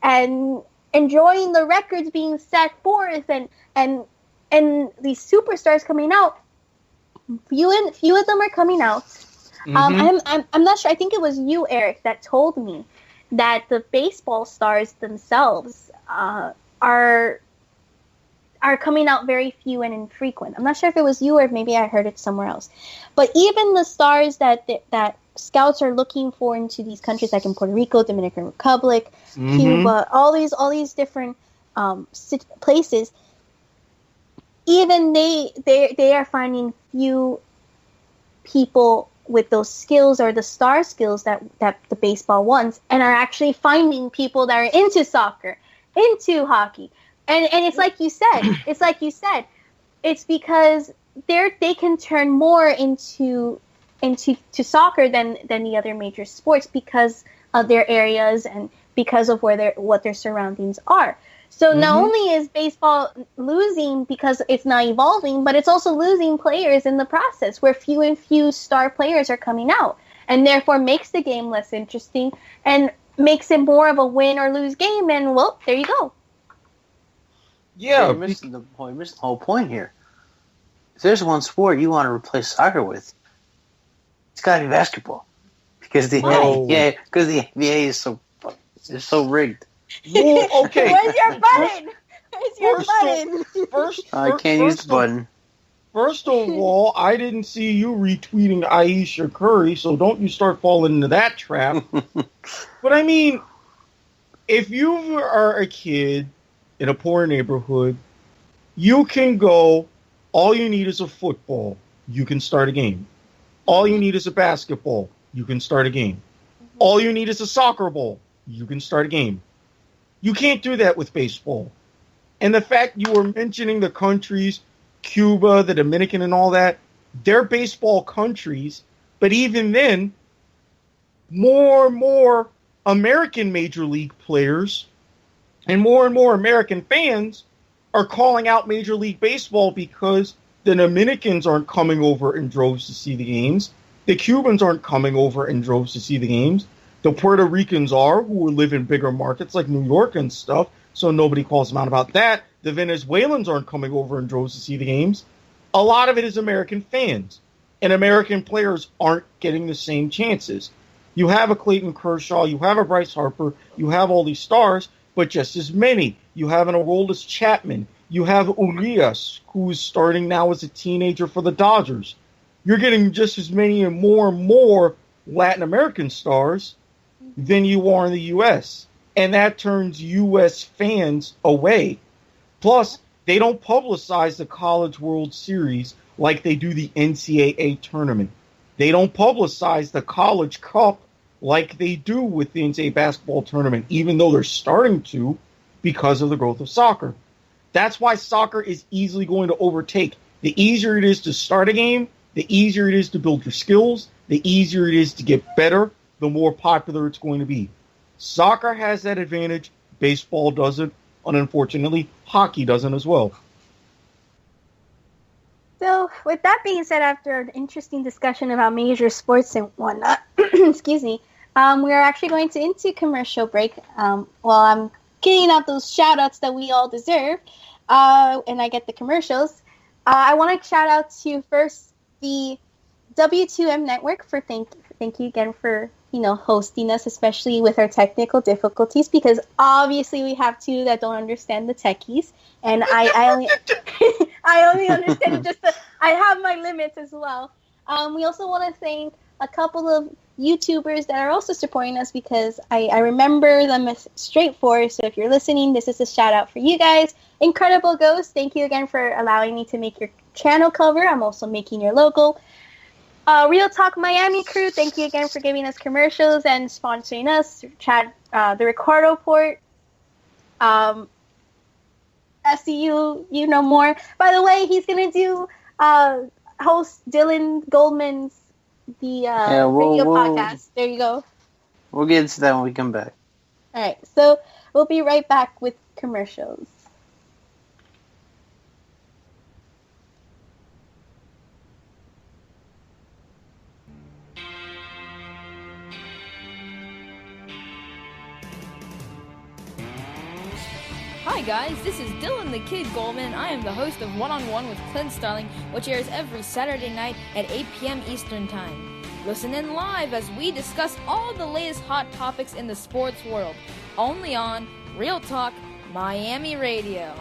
Speaker 1: and enjoying the records being set forth and these superstars coming out, few of them are coming out. I'm not sure. I think it was you, Eric, that told me that the baseball stars themselves are coming out very few and infrequent. I'm not sure if it was you or maybe I heard it somewhere else. But even the stars that scouts are looking for into these countries, like in Puerto Rico, Dominican Republic, Cuba, all these different places, even they are finding few people with those skills or the star skills that the baseball wants, and are actually finding people that are into soccer, into hockey. And it's like you said, it's because they can turn more into soccer than the other major sports because of their areas and because of what their surroundings are. So not only is baseball losing because it's not evolving, but it's also losing players in the process, where few and few star players are coming out, and therefore makes the game less interesting and makes it more of a win or lose game. And well, there you go.
Speaker 2: Yeah, you're missing the point. You're missing the whole point here. If there's one sport you want to replace soccer with, it's got to be basketball, because the NBA is so rigged.
Speaker 3: Well, okay.
Speaker 1: Where's your button?
Speaker 2: I can't use the button.
Speaker 3: First of all, I didn't see you retweeting Aisha Curry, so don't you start falling into that trap. But I mean, if you are a kid in a poor neighborhood, you can go, all you need is a football, you can start a game. All you need is a basketball, you can start a game. All you need is a soccer ball, you can start a game. You can't do that with baseball. And the fact you were mentioning the countries, Cuba, the Dominican and all that, they're baseball countries, but even then, more and more American Major League players and more American fans are calling out Major League Baseball because the Dominicans aren't coming over in droves to see the games. The Cubans aren't coming over in droves to see the games. The Puerto Ricans are, who live in bigger markets like New York and stuff, so nobody calls them out about that. The Venezuelans aren't coming over in droves to see the games. A lot of it is American fans, and American players aren't getting the same chances. You have a Clayton Kershaw, you have a Bryce Harper, you have all these stars, but just as many. You have an Aroldis Chapman. You have Urias, who's starting now as a teenager for the Dodgers. You're getting just as many and more Latin American stars than you are in the U.S. And that turns U.S. fans away. Plus, they don't publicize the College World Series like they do the NCAA tournament. They don't publicize the College Cup like they do with the NCAA basketball tournament, even though they're starting to because of the growth of soccer. That's why soccer is easily going to overtake. The easier it is to start a game, the easier it is to build your skills, the easier it is to get better, the more popular it's going to be. Soccer has that advantage. Baseball doesn't. And unfortunately, hockey doesn't as well.
Speaker 1: So, with that being said, after an interesting discussion about major sports and whatnot, excuse me, we are actually going into commercial break. While I'm getting out those shout-outs that we all deserve, and I get the commercials, I want to shout out to first the W2M Network for thank you again for hosting us, especially with our technical difficulties, because obviously we have two that don't understand the techies, and I only I only understand it I have my limits as well. We also want to thank a couple of YouTubers that are also supporting us, because I remember them as straightforward. So if you're listening, this is a shout out for you guys. Incredible Ghost, thank you again for allowing me to make your channel cover. I'm also making your logo. Real Talk Miami crew, thank you again for giving us commercials and sponsoring us. Chad, the Ricardo Port, SCU, more. By the way, he's gonna do host Dylan Goldman's video podcast. There you go.
Speaker 2: We'll get into that when we come back.
Speaker 1: All right, so we'll be right back with commercials.
Speaker 4: Hi guys, this is Dylan the Kid Goldman. I am the host of One on One with Clint Starling, which airs every Saturday night at 8 p.m. Eastern Time. Listen in live as we discuss all the latest hot topics in the sports world. Only on Real Talk Miami Radio.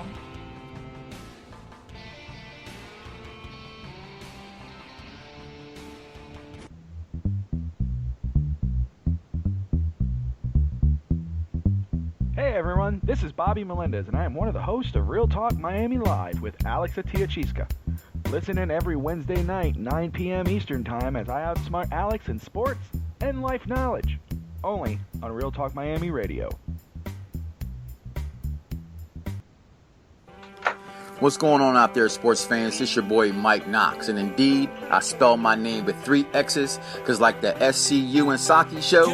Speaker 5: Hey everyone, this is Bobby Melendez, and I am one of the hosts of Real Talk Miami Live with Alex Atiachiska. Listen in every Wednesday night, 9 p.m. Eastern Time, as I outsmart Alex in sports and life knowledge. Only on Real Talk Miami Radio.
Speaker 6: What's going on out there, sports fans? It's your boy Mike Knox, and indeed, I spell my name with 3 X's, because like the SCU and Saki show,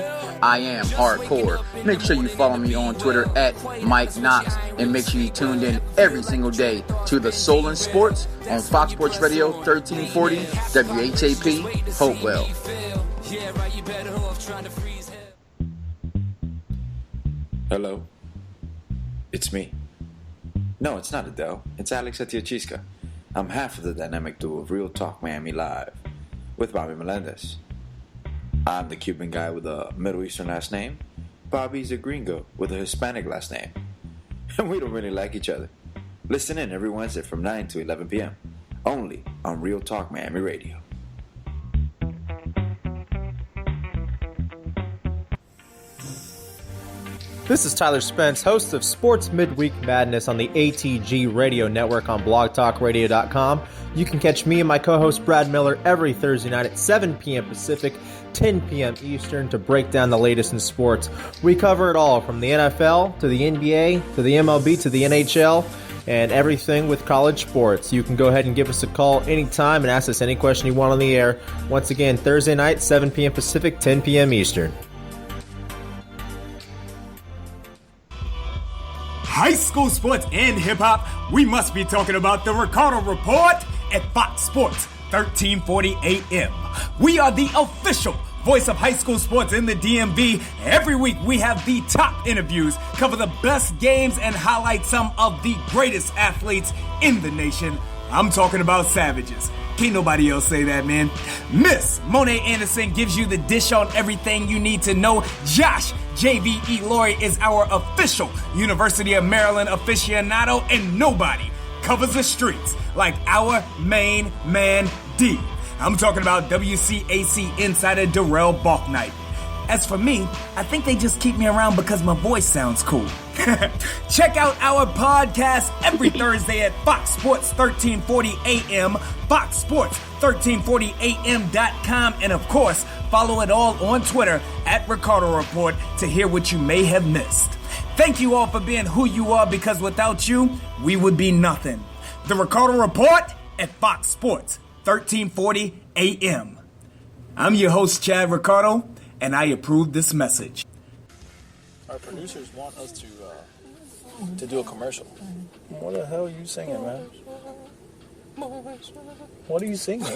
Speaker 6: I am hardcore. Make sure you follow me on Twitter at Mike Knox, and make sure you tuned in every single day to the Soul and Sports on Fox Sports Radio 1340 WHAP Hopewell.
Speaker 7: Hello, it's me. No, it's not Adele. It's Alex Atiachiska. I'm half of the dynamic duo of Real Talk Miami Live with Bobby Melendez. I'm the Cuban guy with a Middle Eastern last name. Bobby's a gringo with a Hispanic last name. And we don't really like each other. Listen in every Wednesday from 9 to 11 p.m. Only on Real Talk Miami Radio.
Speaker 8: This is Tyler Spence, host of Sports Midweek Madness on the ATG Radio Network on blogtalkradio.com. You can catch me and my co-host Brad Miller every Thursday night at 7 p.m. Pacific, 10 p.m. Eastern to break down the latest in sports. We cover it all from the NFL to the NBA to the MLB to the NHL and everything with college sports. You can go ahead and give us a call anytime and ask us any question you want on the air. Once again, Thursday night, 7 p.m. Pacific, 10 p.m. Eastern.
Speaker 9: High school sports and hip-hop, we must be talking about the Ricardo Report at Fox Sports 1340 AM. We are the official voice of high school sports in the DMV. Every week we have the top interviews, cover the best games, and highlight some of the greatest athletes in the nation. I'm talking about Savages. Can't nobody else say that, man. Miss Monet Anderson gives you the dish on everything you need to know. Josh JVE Laurie is our official University of Maryland aficionado, and nobody covers the streets like our main man D. I'm talking about WCAC insider Darrell Balknight. As for me, I think they just keep me around because my voice sounds cool. Check out our podcast every Thursday at Fox Sports 1340 AM, foxsports1340am.com, and of course, follow it all on Twitter at Ricardo Report to hear what you may have missed. Thank you all for being who you are, because without you, we would be nothing. The Ricardo Report at Fox Sports 1340 AM. I'm your host, Chad Ricardo, and I approve this message.
Speaker 10: Our producers want us to do a commercial. What the hell are you singing, man? What are you singing?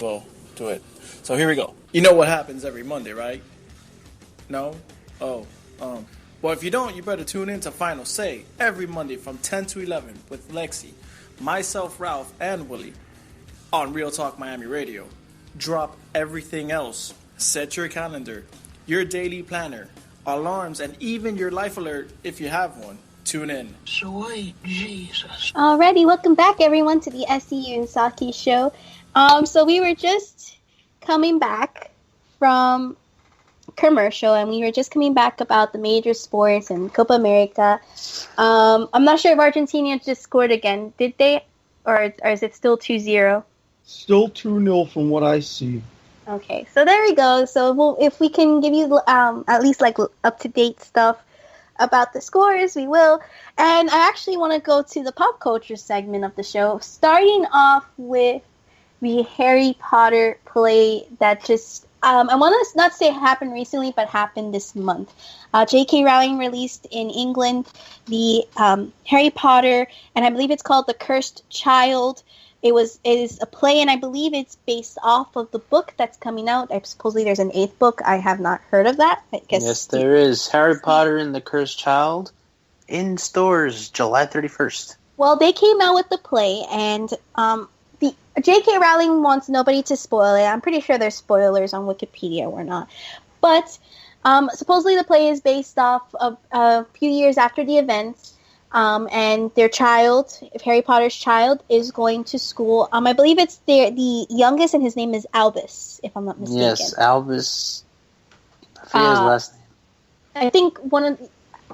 Speaker 10: Well, do it. So here we go. You know what happens every Monday, right? No? Oh, well, if you don't, you better tune in to Final Say every Monday from 10 to 11 with Lexi, myself, Ralph, and Willie on Real Talk Miami Radio. Drop everything else. Set your calendar, your daily planner, alarms, and even your life alert if you have one. Tune in.
Speaker 1: Sweet Jesus. Alrighty, welcome back everyone to the SCU and Saki show. So we were just coming back from commercial, and we were just coming back about the major sports and Copa America. I'm not sure if Argentina just scored again. Did they? Or is it still 2-0?
Speaker 3: Still 2-0 from what I see.
Speaker 1: Okay, so there we go. So if we can give you at least like up-to-date stuff about the scores, we will. And I actually want to go to the pop culture segment of the show, starting off with the Harry Potter play that just, I want to not say happened recently, but happened this month. J.K. Rowling released in England the Harry Potter, and I believe it's called The Cursed Child. It is a play, and I believe it's based off of the book that's coming out. Supposedly there's an 8th book. I have not heard of that. I guess
Speaker 2: yes, there is. Harry Potter and the Cursed Child in stores July 31st.
Speaker 1: Well, they came out with the play, and the J.K. Rowling wants nobody to spoil it. I'm pretty sure there's spoilers on Wikipedia or not. But supposedly the play is based off of a few years after the events. And their child, Harry Potter's child, is going to school. I believe it's the youngest, and his name is Albus, if I'm not mistaken.
Speaker 2: Yes, Albus. I forget his last name.
Speaker 1: I think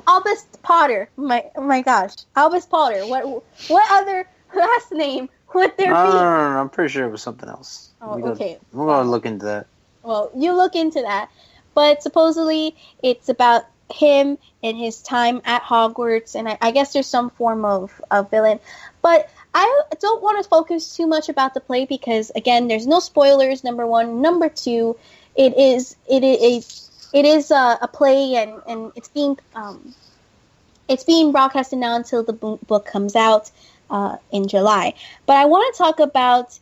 Speaker 1: Albus Potter. Oh my gosh, Albus Potter. What other last name would there be?
Speaker 2: No, I'm pretty sure it was something else.
Speaker 1: Oh, okay.
Speaker 2: We're gonna look into that.
Speaker 1: Well, you look into that. But supposedly it's about him and his time at Hogwarts, and I guess there's some form of villain. But I don't want to focus too much about the play because, again, there's no spoilers, number one. Number two, it is a play, and it's being broadcasted now until the book comes out in July. But I want to talk about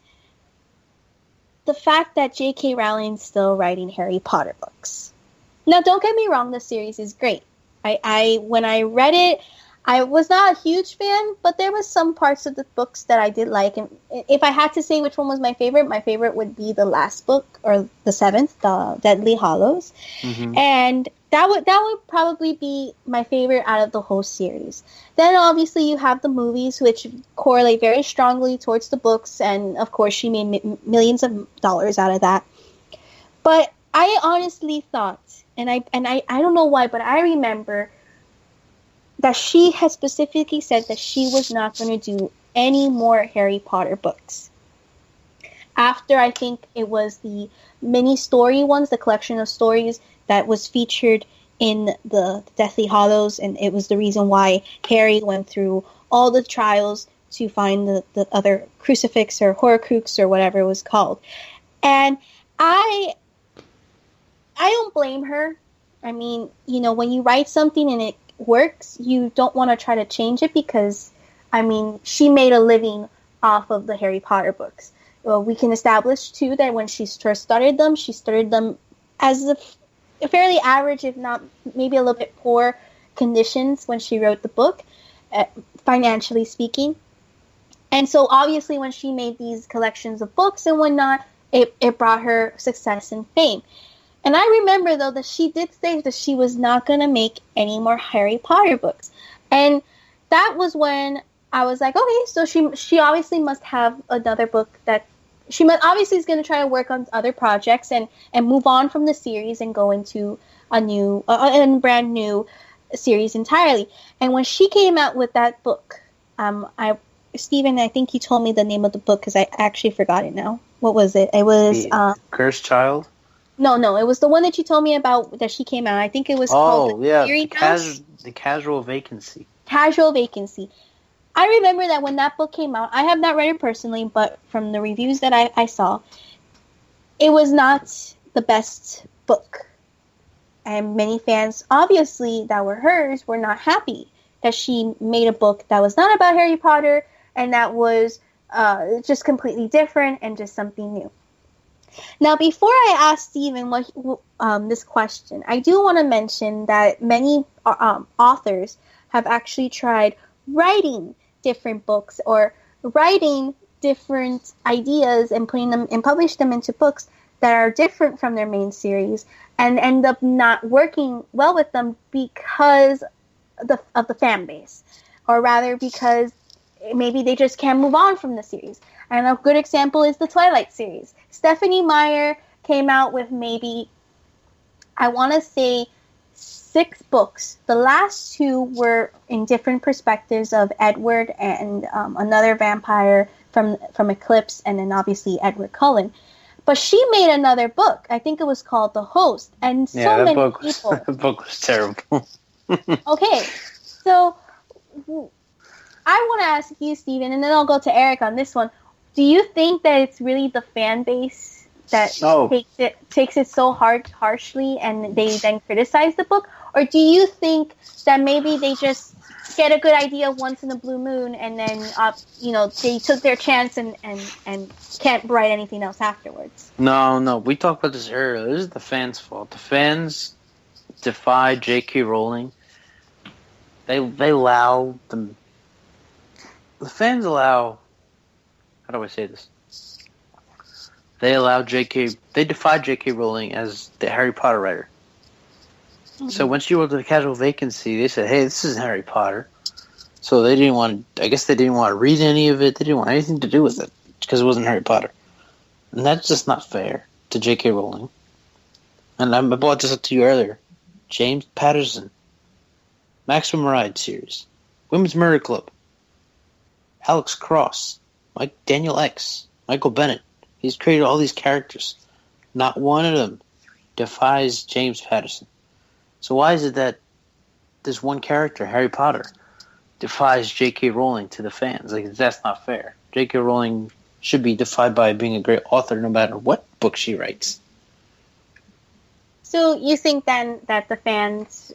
Speaker 1: the fact that J.K. Rowling's still writing Harry Potter books. Now, don't get me wrong, the series is great. When I read it, I was not a huge fan, but there was some parts of the books that I did like. And if I had to say which one was my favorite would be the last book, or the seventh, the Deathly Hallows. Mm-hmm. And that would probably be my favorite out of the whole series. Then obviously you have the movies, which correlate very strongly towards the books, and of course she made millions of dollars out of that. But I honestly thought, and I don't know why, but I remember that she has specifically said that she was not going to do any more Harry Potter books. After, I think it was the mini story ones, the collection of stories that was featured in the Deathly Hallows, and it was the reason why Harry went through all the trials to find the other crucifix or Horcrux or whatever it was called. And I don't blame her. I mean, when you write something and it works, you don't want to try to change it because, I mean, she made a living off of the Harry Potter books. Well, we can establish, too, that when she first started them as a fairly average, if not maybe a little bit poor conditions when she wrote the book, financially speaking. And so, obviously, when she made these collections of books and whatnot, it brought her success and fame. And I remember, though, that she did say that she was not going to make any more Harry Potter books. And that was when I was like, okay, so she obviously must have another book that she obviously is going to try to work on other projects and move on from the series and go into a brand new series entirely. And when she came out with that book, Stephen, I think you told me the name of the book because I actually forgot it now. What was it? It was
Speaker 2: Cursed Child.
Speaker 1: No, it was the one that you told me about that she came out. I think it was called
Speaker 2: The Casual Vacancy.
Speaker 1: Casual Vacancy. I remember that when that book came out, I have not read it personally, but from the reviews that I saw, it was not the best book. And many fans, obviously, that were hers, were not happy that she made a book that was not about Harry Potter and that was just completely different and just something new. Now, before I ask Stephen this question, I do want to mention that many authors have actually tried writing different books or writing different ideas and putting them and publish them into books that are different from their main series and end up not working well with them because of the fan base, or rather because maybe they just can't move on from the series. And a good example is the Twilight series. Stephanie Meyer came out with maybe, I want to say, 6 books. The last 2 were in different perspectives of Edward and another vampire from Eclipse, and then obviously Edward Cullen. But she made another book. I think it was called The Host. And many people.
Speaker 2: That book was terrible.
Speaker 1: Okay, so I want to ask you, Stephen, and then I'll go to Eric on this one. Do you think that it's really the fan base that takes it so harshly and they then criticize the book? Or do you think that maybe they just get a good idea once in a blue moon and then, they took their chance and can't write anything else afterwards?
Speaker 2: No. We talked about this earlier. This is the fans' fault. The fans defy J.K. Rowling. They allow them... The fans allow... How do I say this? they defied J.K. Rowling as the Harry Potter writer. Mm-hmm. So when she wrote the casual vacancy, they said, hey, this isn't Harry Potter. So they didn't want to read any of it. They didn't want anything to do with it because it wasn't Harry Potter. And that's just not fair to J.K. Rowling. And I brought this up to you earlier. James Patterson, Maximum Ride series, Women's Murder Club, Alex Cross, Daniel X, Michael Bennett. He's created all these characters. Not one of them defies James Patterson. So why is it that this one character, Harry Potter, defies J.K. Rowling to the fans? That's not fair. J.K. Rowling should be defied by being a great author no matter what book she writes.
Speaker 1: So you think then that the fans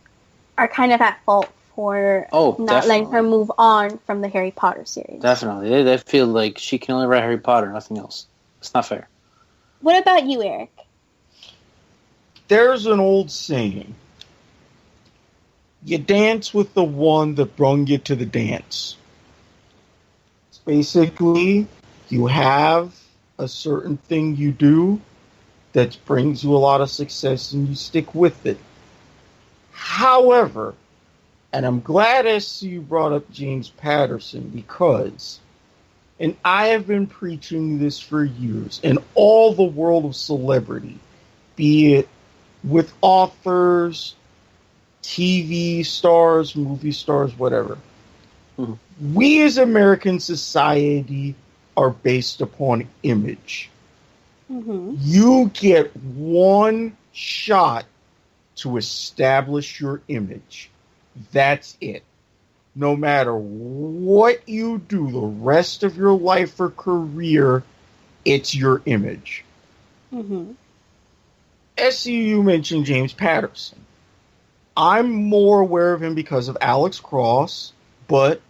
Speaker 1: are kind of at fault for not letting her move on from the Harry Potter series?
Speaker 2: Definitely. They feel like she can only write Harry Potter, nothing else. It's not fair.
Speaker 1: What about you, Eric?
Speaker 3: There's an old saying. You dance with the one that brung you to the dance. It's basically, you have a certain thing you do that brings you a lot of success and you stick with it. However, and I'm glad SCU brought up James Patterson because, and I have been preaching this for years, in all the world of celebrity, be it with authors, TV stars, movie stars, whatever. Mm-hmm. We as American society are based upon image. Mm-hmm. You get one shot to establish your image. That's it. No matter what you do the rest of your life or career, it's your image. Mm-hmm. SCU mentioned James Patterson. I'm more aware of him because of Alex Cross, but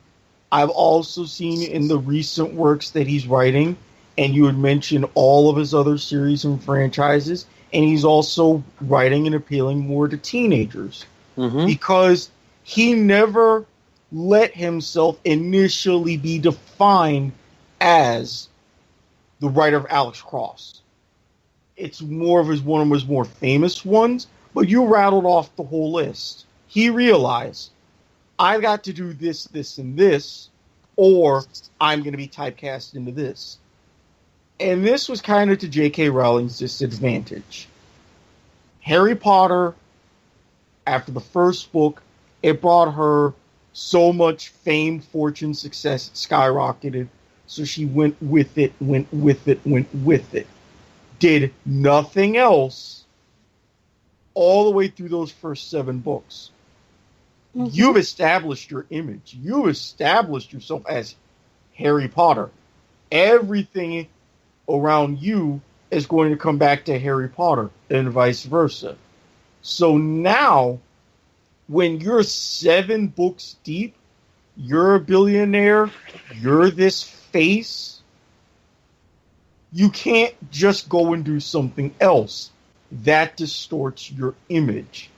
Speaker 3: I've also seen in the recent works that he's writing, and you had mentioned all of his other series and franchises, and he's also writing and appealing more to teenagers. Mm-hmm. Because he never let himself initially be defined as the writer of Alex Cross. It's more of one of his more famous ones, but you rattled off the whole list. He realized, I've got to do this, this, and this, or I'm going to be typecast into this. And this was kind of to J.K. Rowling's disadvantage. Harry Potter, after the first book, it brought her so much fame, fortune, success, it skyrocketed. So she went with it. Did nothing else all the way through those first 7 books. Mm-hmm. You've established your image. You've established yourself as Harry Potter. Everything around you is going to come back to Harry Potter and vice versa. So now, when you're 7 books deep, you're a billionaire, you're this face, you can't just go and do something else. That distorts your image.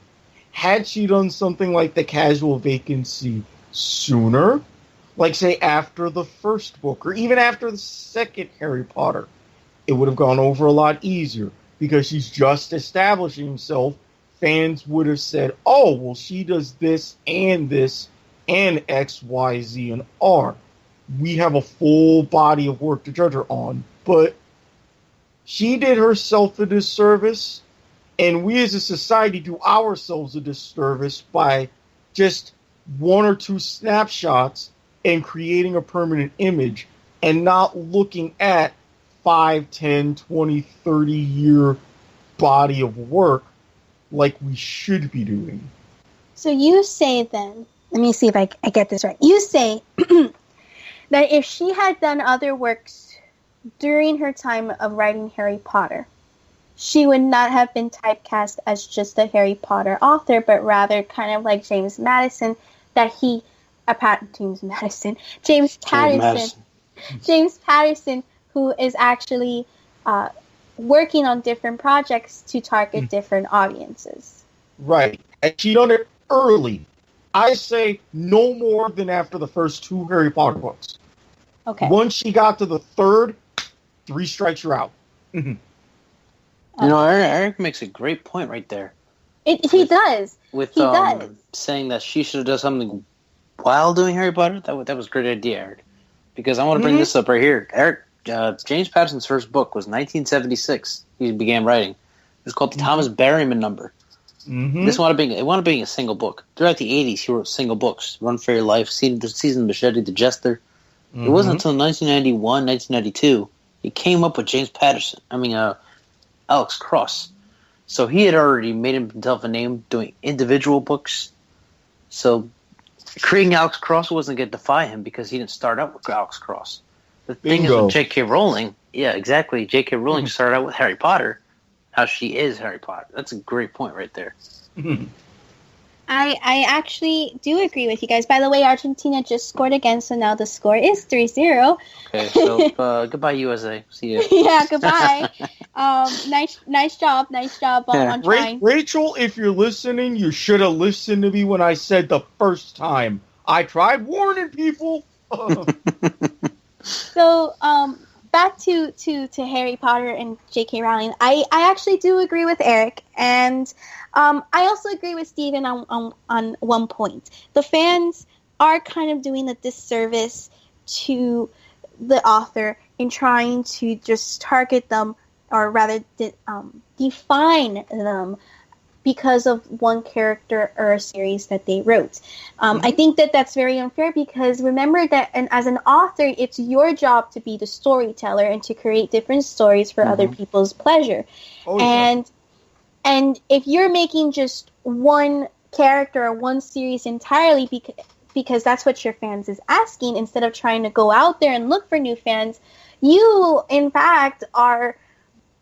Speaker 3: Had she done something like the casual vacancy sooner, like say after the first book, or even after the second Harry Potter, it would have gone over a lot easier because she's just establishing herself. Fans would have said, oh, well, she does this and X, Y, Z, and R. We have a full body of work to judge her on. But she did herself a disservice, and we as a society do ourselves a disservice by just 1 or 2 snapshots and creating a permanent image and not looking at 5, 10, 20, 30-year body of work like we should be doing.
Speaker 1: So you say then, let me see if I get this right. You say that if she had done other works during her time of writing Harry Potter, she would not have been typecast as just a Harry Potter author, but rather kind of like James Patterson, who is actually working on different projects to target different audiences.
Speaker 3: Right. And she done it early. I say no more than after the first 2 Harry Potter books.
Speaker 1: Okay.
Speaker 3: Once she got to the 3rd, 3 strikes, you're out.
Speaker 2: You know, Eric makes a great point right there.
Speaker 1: He does.
Speaker 2: With saying that she should have done something while doing Harry Potter. That was a great idea, Eric. Because I want to bring this up right here. Eric, James Patterson's first book was 1976. He began writing. It was called The Thomas Berryman Number. This wound up being a single book. Throughout the 80s, he wrote single books. Run for Your Life, Season Machete, The Jester. It wasn't until 1991, 1992, he came up with Alex Cross. So he had already made himself a name doing individual books. So creating Alex Cross wasn't going to defy him because he didn't start out with Alex Cross. The thing is with J.K. Rowling, J.K. Rowling started out with Harry Potter. How she is Harry Potter. That's a great point right there.
Speaker 1: I actually do agree with you guys. By the way, Argentina just scored again, so now the score is 3-0.
Speaker 2: Okay, so goodbye, USA. See you.
Speaker 1: Yeah, goodbye. Nice job on trying.
Speaker 3: Rachel, if you're listening, you should have listened to me when I said the first time. I tried warning people.
Speaker 1: So, back to Harry Potter and J.K. Rowling. I actually do agree with Eric, and I also agree with Steven on one point. The fans are kind of doing a disservice to the author in trying to just target them, or rather define them because of one character or a series that they wrote. I think that's very unfair because remember that as an author, it's your job to be the storyteller and to create different stories for other people's pleasure. And if you're making just one character or one series entirely because that's what your fans is asking, instead of trying to go out there and look for new fans, you, in fact, are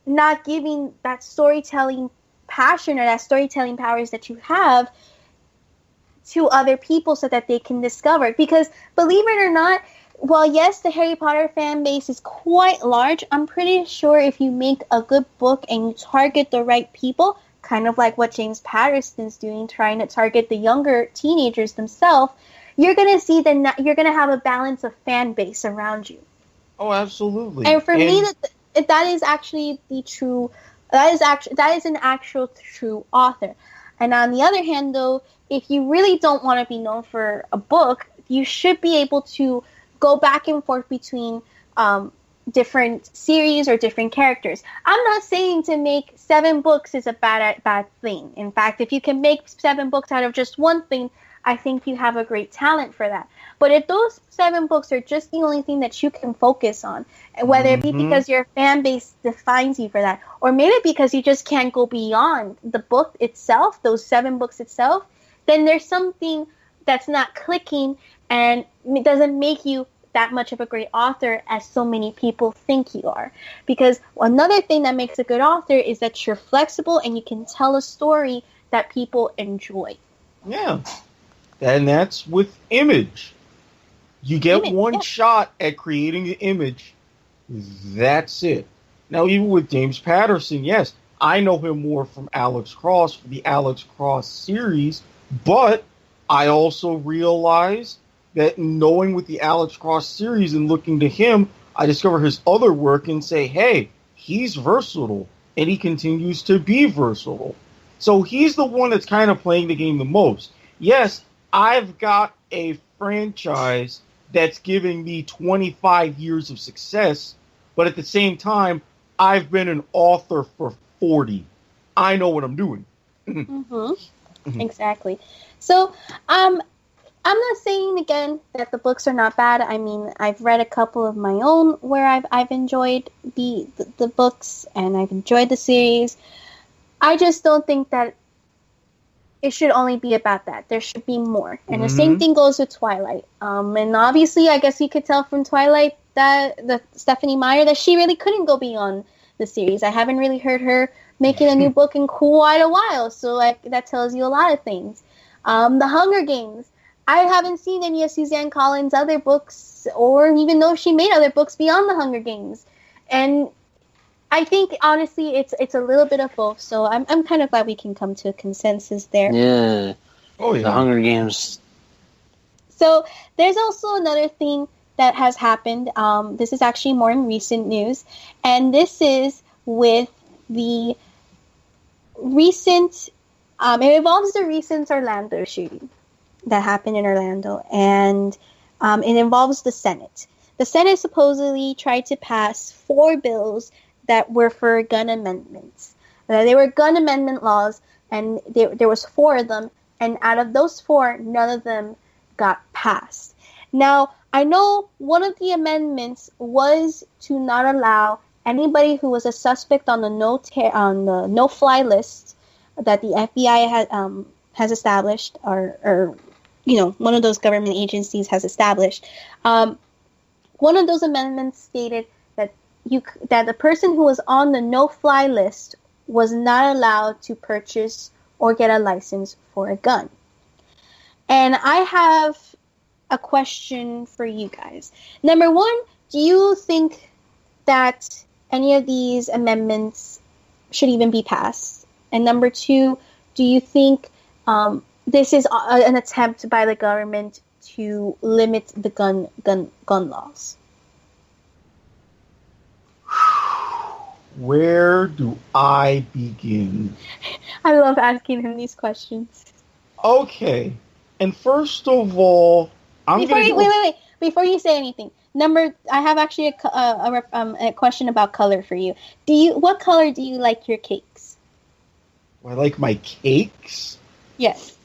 Speaker 1: not giving that storytelling passion or that storytelling powers that you have to other people so that they can discover it. Because believe it or not, while yes, the Harry Potter fan base is quite large, I'm pretty sure if you make a good book and you target the right people, kind of like what James Patterson's doing, trying to target the younger teenagers themselves, you're going to see you're going to have a balance of fan base around you.
Speaker 3: Oh, absolutely.
Speaker 1: And for me, that is actually the true. That is an actual true author. And on the other hand, though, if you really don't want to be known for a book, you should be able to go back and forth between different series or different characters. I'm not saying to make 7 books is a bad thing. In fact, if you can make 7 books out of just one thing, I think you have a great talent for that. But if those 7 books are just the only thing that you can focus on, whether it be because your fan base defines you for that, or maybe because you just can't go beyond the book itself, those 7 books itself, then there's something that's not clicking and it doesn't make you that much of a great author as so many people think you are. Because another thing that makes a good author is that you're flexible and you can tell a story that people enjoy.
Speaker 3: Yeah. And that's with image. You get one shot at creating an image. That's it. Now, even with James Patterson, yes, I know him more from Alex Cross, for the Alex Cross series, but I also realized that knowing with the Alex Cross series and looking to him, I discover his other work and say, hey, he's versatile, and he continues to be versatile. So he's the one that's kind of playing the game the most. Yes, I've got a franchise that's giving me 25 years of success, but at the same time, I've been an author for 40. I know what I'm doing.
Speaker 1: Exactly. So, I'm not saying again that the books are not bad. I mean, I've read a couple of my own where I've enjoyed the books and I've enjoyed the series. I just don't think that it should only be about that. There should be more. And the same thing goes with Twilight. And obviously, I guess you could tell from Twilight that the Stephenie Meyer that she really couldn't go beyond the series. I haven't really heard her making a new book in quite a while. So that tells you a lot of things. The Hunger Games. I haven't seen any of Suzanne Collins' other books or even know if she made other books beyond the Hunger Games. And I think, honestly, it's a little bit of both. So I'm kind of glad we can come to a consensus there.
Speaker 2: Yeah. Oh, yeah. The Hunger Games.
Speaker 1: So there's also another thing that has happened. This is actually more in recent news. And this is with the recent, it involves the recent Orlando shooting that happened in Orlando, and it involves the Senate. The Senate supposedly tried to pass 4 bills that were for gun amendments. They were gun amendment laws, and there was 4 of them, and out of those 4, none of them got passed. Now, I know one of the amendments was to not allow anybody who was a suspect on the no-fly list that the FBI has established, or one of those government agencies has established. One of those amendments stated that the person who was on the no-fly list was not allowed to purchase or get a license for a gun. And I have a question for you guys. Number one, do you think that any of these amendments should even be passed? And number two, do you think this is an attempt by the government to limit the gun laws?
Speaker 3: Where do I begin?
Speaker 1: I love asking him these questions.
Speaker 3: Okay, and first of all,
Speaker 1: wait. Before you say anything, I have actually a question about color for you. What color do you like your cakes?
Speaker 3: I like my cakes?
Speaker 1: Yes.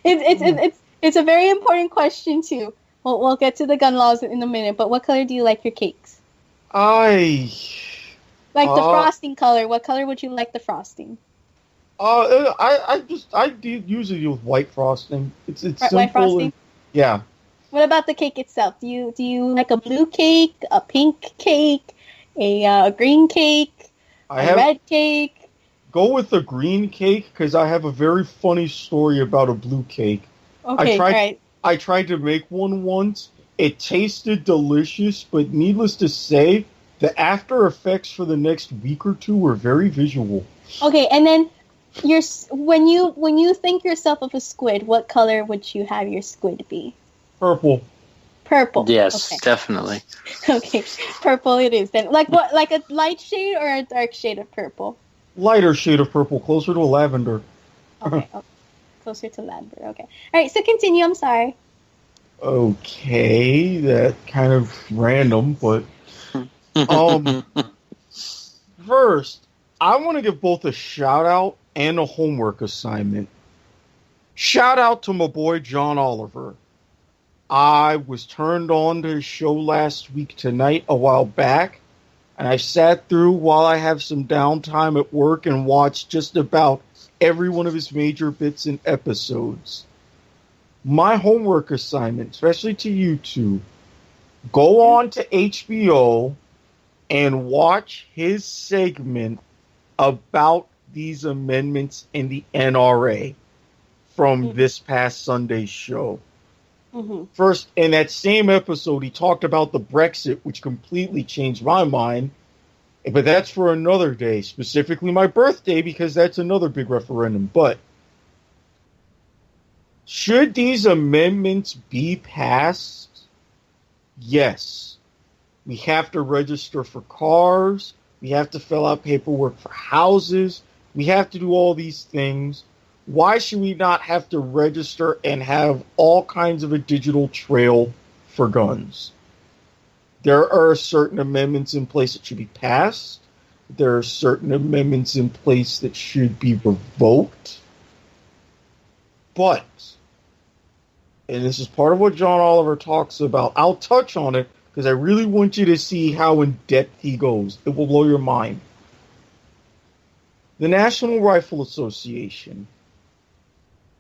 Speaker 1: It's a very important question too. We'll get to the gun laws in a minute, but what color do you like your cakes?
Speaker 3: I
Speaker 1: like the frosting color. What color would you like the frosting?
Speaker 3: I usually use white frosting. It's simple.
Speaker 1: White frosting?
Speaker 3: Yeah.
Speaker 1: What about the cake itself? Do you like a blue cake, a pink cake, a green cake, red cake?
Speaker 3: Go with the green cake because I have a very funny story about a blue cake.
Speaker 1: Okay,
Speaker 3: I tried to make one once. It tasted delicious, but needless to say, the after effects for the next week or two were very visual.
Speaker 1: Okay, and then when you think yourself of a squid, what color would you have your squid be?
Speaker 3: Purple.
Speaker 1: Purple.
Speaker 2: Yes,
Speaker 1: okay.
Speaker 2: Definitely.
Speaker 1: Okay, purple it is then. Like what? Like a light shade or a dark shade of purple?
Speaker 3: Lighter shade of purple, closer to lavender.
Speaker 1: Okay, closer to lavender. Okay. All right. So continue. I'm sorry.
Speaker 3: Okay, that kind of random, but first, I want to give both a shout out and a homework assignment. Shout out to my boy John Oliver. I was turned on to his show last week tonight a while back, and I sat through while I have some downtime at work and watched just about every one of his major bits and episodes. My homework assignment, especially to you two, go on to HBO and watch his segment about these amendments in the NRA from this past Sunday's show.
Speaker 1: Mm-hmm.
Speaker 3: First, in that same episode, he talked about the Brexit, which completely changed my mind. But that's for another day, specifically my birthday, because that's another big referendum. But should these amendments be passed? Yes. We have to register for cars. We have to fill out paperwork for houses. We have to do all these things. Why should we not have to register and have all kinds of a digital trail for guns? There are certain amendments in place that should be passed. There are certain amendments in place that should be revoked. But, and this is part of what John Oliver talks about, I'll touch on it because I really want you to see how in depth he goes. It will blow your mind. The National Rifle Association,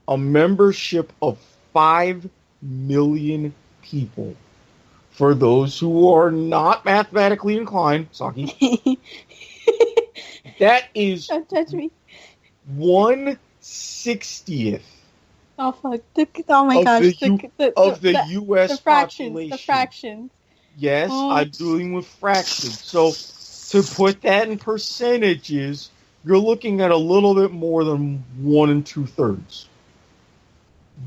Speaker 3: a membership of 5 million people. For those who are not mathematically inclined, Saki, that is
Speaker 1: Don't touch me.
Speaker 3: 1/60th.
Speaker 1: Oh fuck! Oh my gosh!
Speaker 3: The U.S. population.
Speaker 1: The fractions.
Speaker 3: Yes, I'm dealing with fractions. So to put that in percentages, you're looking at a little bit more than 1 2/3.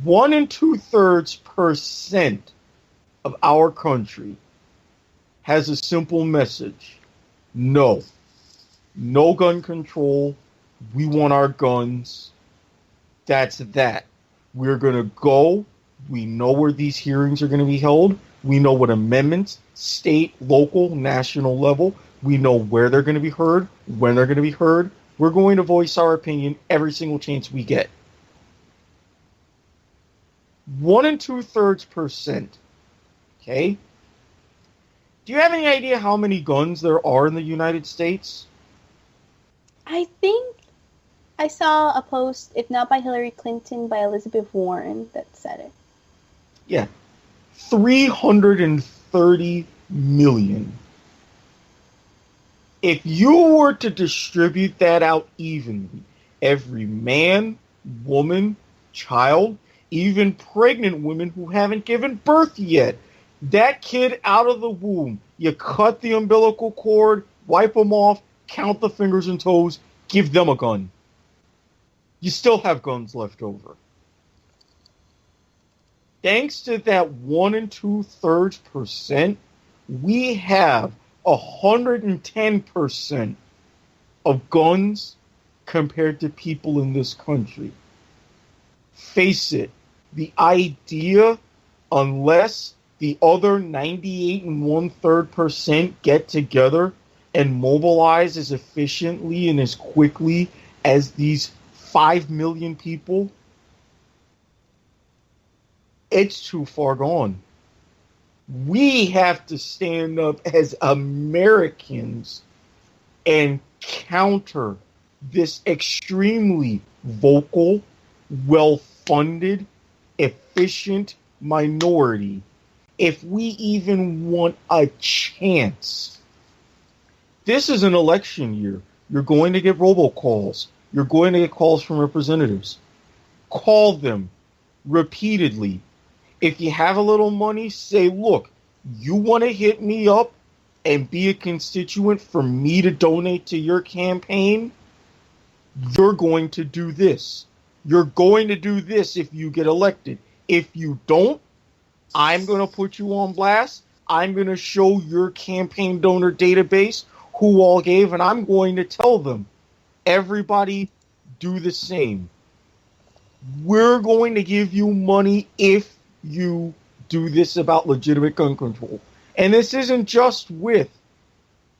Speaker 3: 1 2/3% of our country has a simple message. No. No gun control. We want our guns. That's that. We're going to go. We know where these hearings are going to be held. We know what amendments, state, local, national level. We know where they're going to be heard, when they're going to be heard. We're going to voice our opinion every single chance we get. 1 2/3%. Okay? Do you have any idea how many guns there are in the United States?
Speaker 1: I think I saw a post, if not by Hillary Clinton, by Elizabeth Warren, that said it.
Speaker 3: Yeah. 330 million. If you were to distribute that out evenly, every man, woman, child, even pregnant women who haven't given birth yet, that kid out of the womb, you cut the umbilical cord, wipe them off, count the fingers and toes, give them a gun. You still have guns left over. Thanks to that 1 2/3%, we have 110% of guns compared to people in this country. Face it, the idea, unless the other 98 1/3% get together and mobilize as efficiently and as quickly as these 5 million people, it's too far gone. We have to stand up as Americans and counter this extremely vocal, well-funded, efficient minority if we even want a chance. This is an election year. You're going to get robocalls. You're going to get calls from representatives. Call them repeatedly. If you have a little money, say, look, you want to hit me up and be a constituent for me to donate to your campaign? You're going to do this. You're going to do this if you get elected. If you don't, I'm going to put you on blast. I'm going to show your campaign donor database who all gave, and I'm going to tell them, everybody do the same. We're going to give you money if you do this about legitimate gun control. And this isn't just with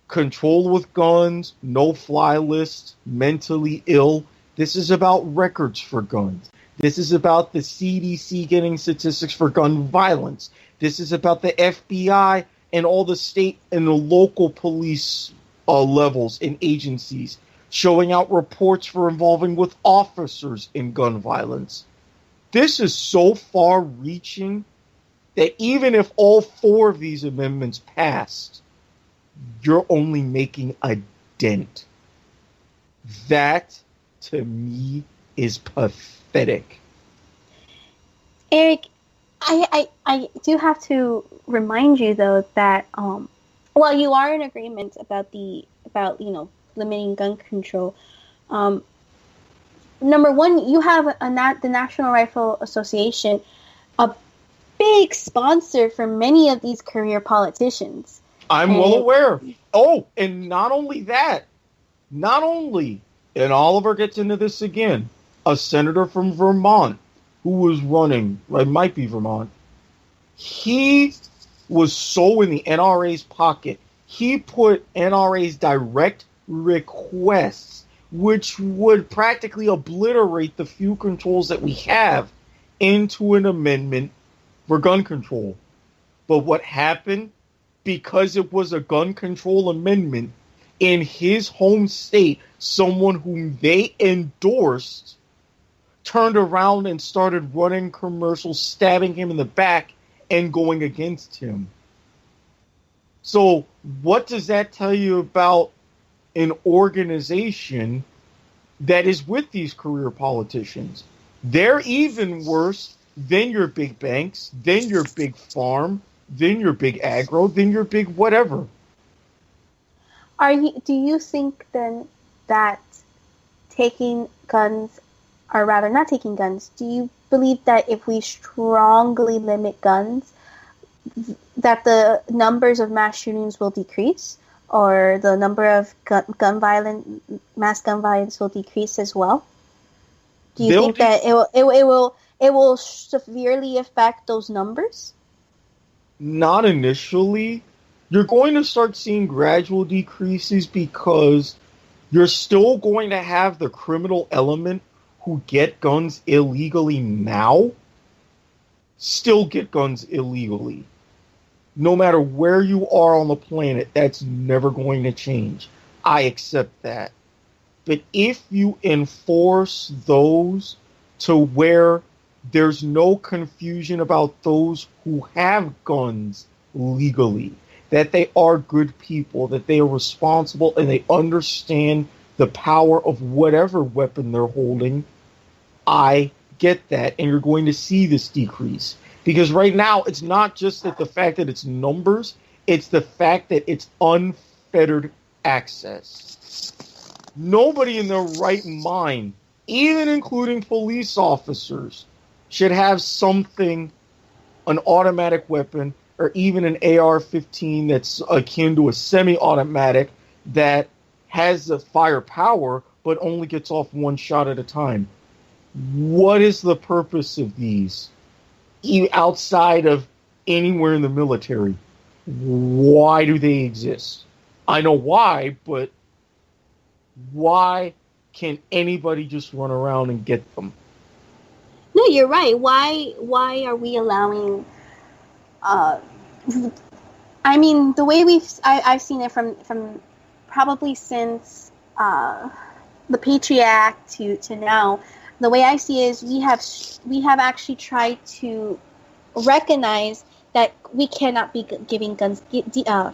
Speaker 3: control with guns, no-fly lists, mentally ill. This is about records for guns. This is about the CDC getting statistics for gun violence. This is about the FBI and all the state and the local police levels and agencies showing out reports for involving with officers in gun violence. This is so far-reaching that even if all 4 of these amendments passed, you're only making a dent. That, to me, is pathetic.
Speaker 1: Eric, I do have to remind you though that while you are in agreement about limiting gun control, number one, you have the National Rifle Association, a big sponsor for many of these career politicians.
Speaker 3: I'm well aware. Oh, and not only that, and Oliver gets into this again, a senator from Vermont who was running, it might be Vermont, he was so in the NRA's pocket, he put NRA's direct requests, which would practically obliterate the few controls that we have, into an amendment for gun control. But what happened, because it was a gun control amendment in his home state, someone whom they endorsed turned around and started running commercials, stabbing him in the back and going against him. So what does that tell you about an organization that is with these career politicians? They're even worse than your big banks, than your big farm, than your big agro, than your big whatever.
Speaker 1: Do you think then that taking guns, or rather not taking guns, do you believe that if we strongly limit guns, that the numbers of mass shootings will decrease? or the number of mass gun violence will decrease as well? Do you think that it will severely affect those numbers?
Speaker 3: Not initially. You're going to start seeing gradual decreases because you're still going to have the criminal element who get guns illegally now still get guns illegally. No matter where you are on the planet, that's never going to change. I accept that. But if you enforce those to where there's no confusion about those who have guns legally, that they are good people, that they are responsible, and they understand the power of whatever weapon they're holding, I get that, and you're going to see this decrease. Because right now, it's not just that the fact that it's numbers, it's the fact that it's unfettered access. Nobody in their right mind, even including police officers, should have something, an automatic weapon, or even an AR-15 that's akin to a semi-automatic that has the firepower but only gets off one shot at a time. What is the purpose of these? Outside of anywhere in the military, why do they exist? I know why, but why can anybody just run around and get them?
Speaker 1: No, you're right. Why are we allowing? I mean, the way I've seen it from probably since the Patriot Act to now. The way I see it is we have actually tried to recognize that we cannot be giving guns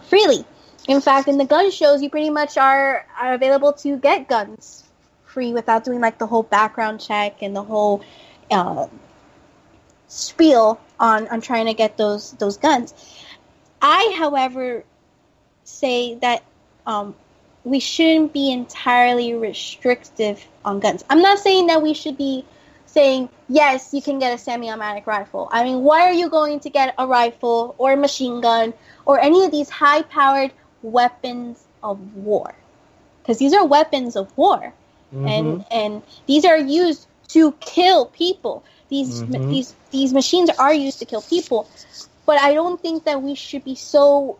Speaker 1: freely. In fact, in the gun shows, you pretty much are available to get guns free without doing like the whole background check and the whole spiel on trying to get those guns. I, however, say that we shouldn't be entirely restrictive on guns. I'm not saying that we should be saying, yes, you can get a semi-automatic rifle. I mean, why are you going to get a rifle or a machine gun or any of these high-powered weapons of war? Because these are weapons of war. Mm-hmm. And these are used to kill people. These machines are used to kill people. But I don't think that we should be so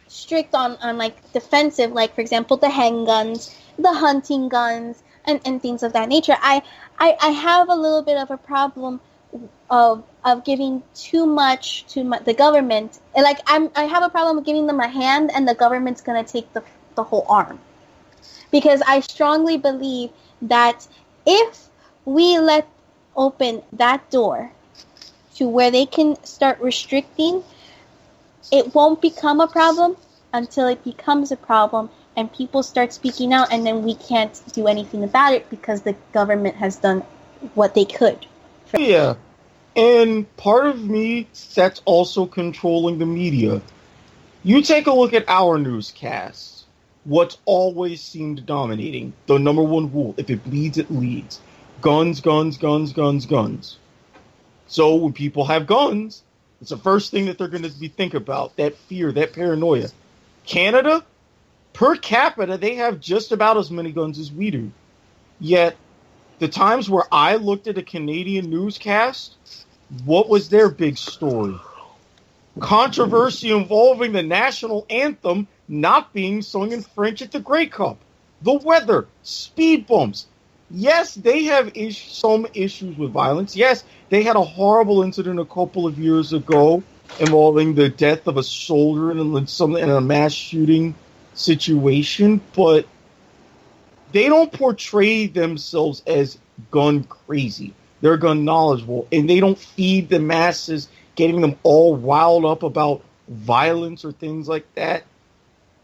Speaker 1: strict on like defensive, like for example the handguns, the hunting guns, and things of that nature. I have a little bit of a problem of giving too much to the government. Like I have a problem with giving them a hand and the government's gonna take the whole arm, because I strongly believe that if we let open that door to where they can start restricting, it won't become a problem until it becomes a problem and people start speaking out, and then we can't do anything about it because the government has done what they could.
Speaker 3: Yeah, and part of me, that's also controlling the media. You take a look at our newscasts. What's always seemed dominating, the number one rule, if it bleeds, it leads. Guns, guns, guns, guns, guns. So when people have guns, it's the first thing that they're going to be thinking about, that fear, that paranoia. Canada, per capita, they have just about as many guns as we do. Yet, the times where I looked at a Canadian newscast, what was their big story? Controversy involving the national anthem not being sung in French at the Grey Cup. The weather, speed bumps. Yes, they have some issues with violence. Yes, they had a horrible incident a couple of years ago involving the death of a soldier in a mass shooting situation, but they don't portray themselves as gun crazy. They're gun knowledgeable, and they don't feed the masses, getting them all riled up about violence or things like that.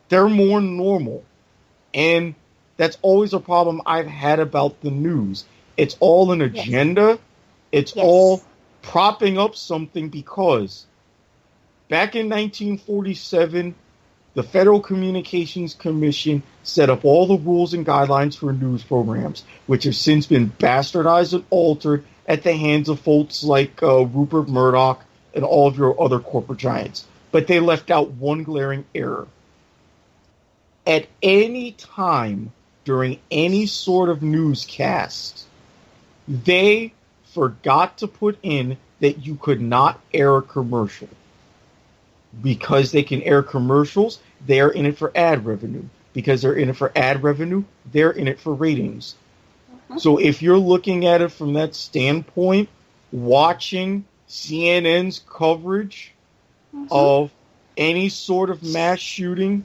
Speaker 3: They're more normal, and that's always a problem I've had about the news. It's all an agenda. It's all propping up something, because back in 1947, the Federal Communications Commission set up all the rules and guidelines for news programs, which have since been bastardized and altered at the hands of folks like Rupert Murdoch and all of your other corporate giants. But they left out one glaring error. at any time during any sort of newscast, they forgot to put in that you could not air a commercial. Because they can air commercials, they are in it for ad revenue. Because they're in it for ad revenue, they're in it for ratings. So if you're looking at it from that standpoint, watching CNN's coverage of any sort of mass shooting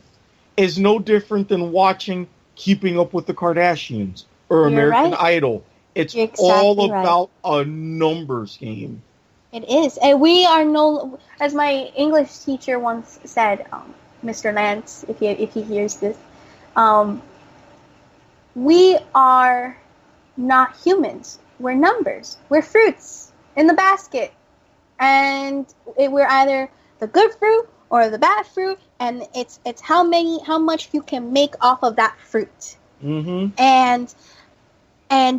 Speaker 3: is no different than watching Keeping Up with the Kardashians or American Idol. It's all about a numbers game.
Speaker 1: It is. And we are no, as my English teacher once said, Mr. Lance, if he hears this, we are not humans. We're numbers. We're fruits in the basket. And we're either the good fruit or the bad fruit, and it's how much you can make off of that fruit. And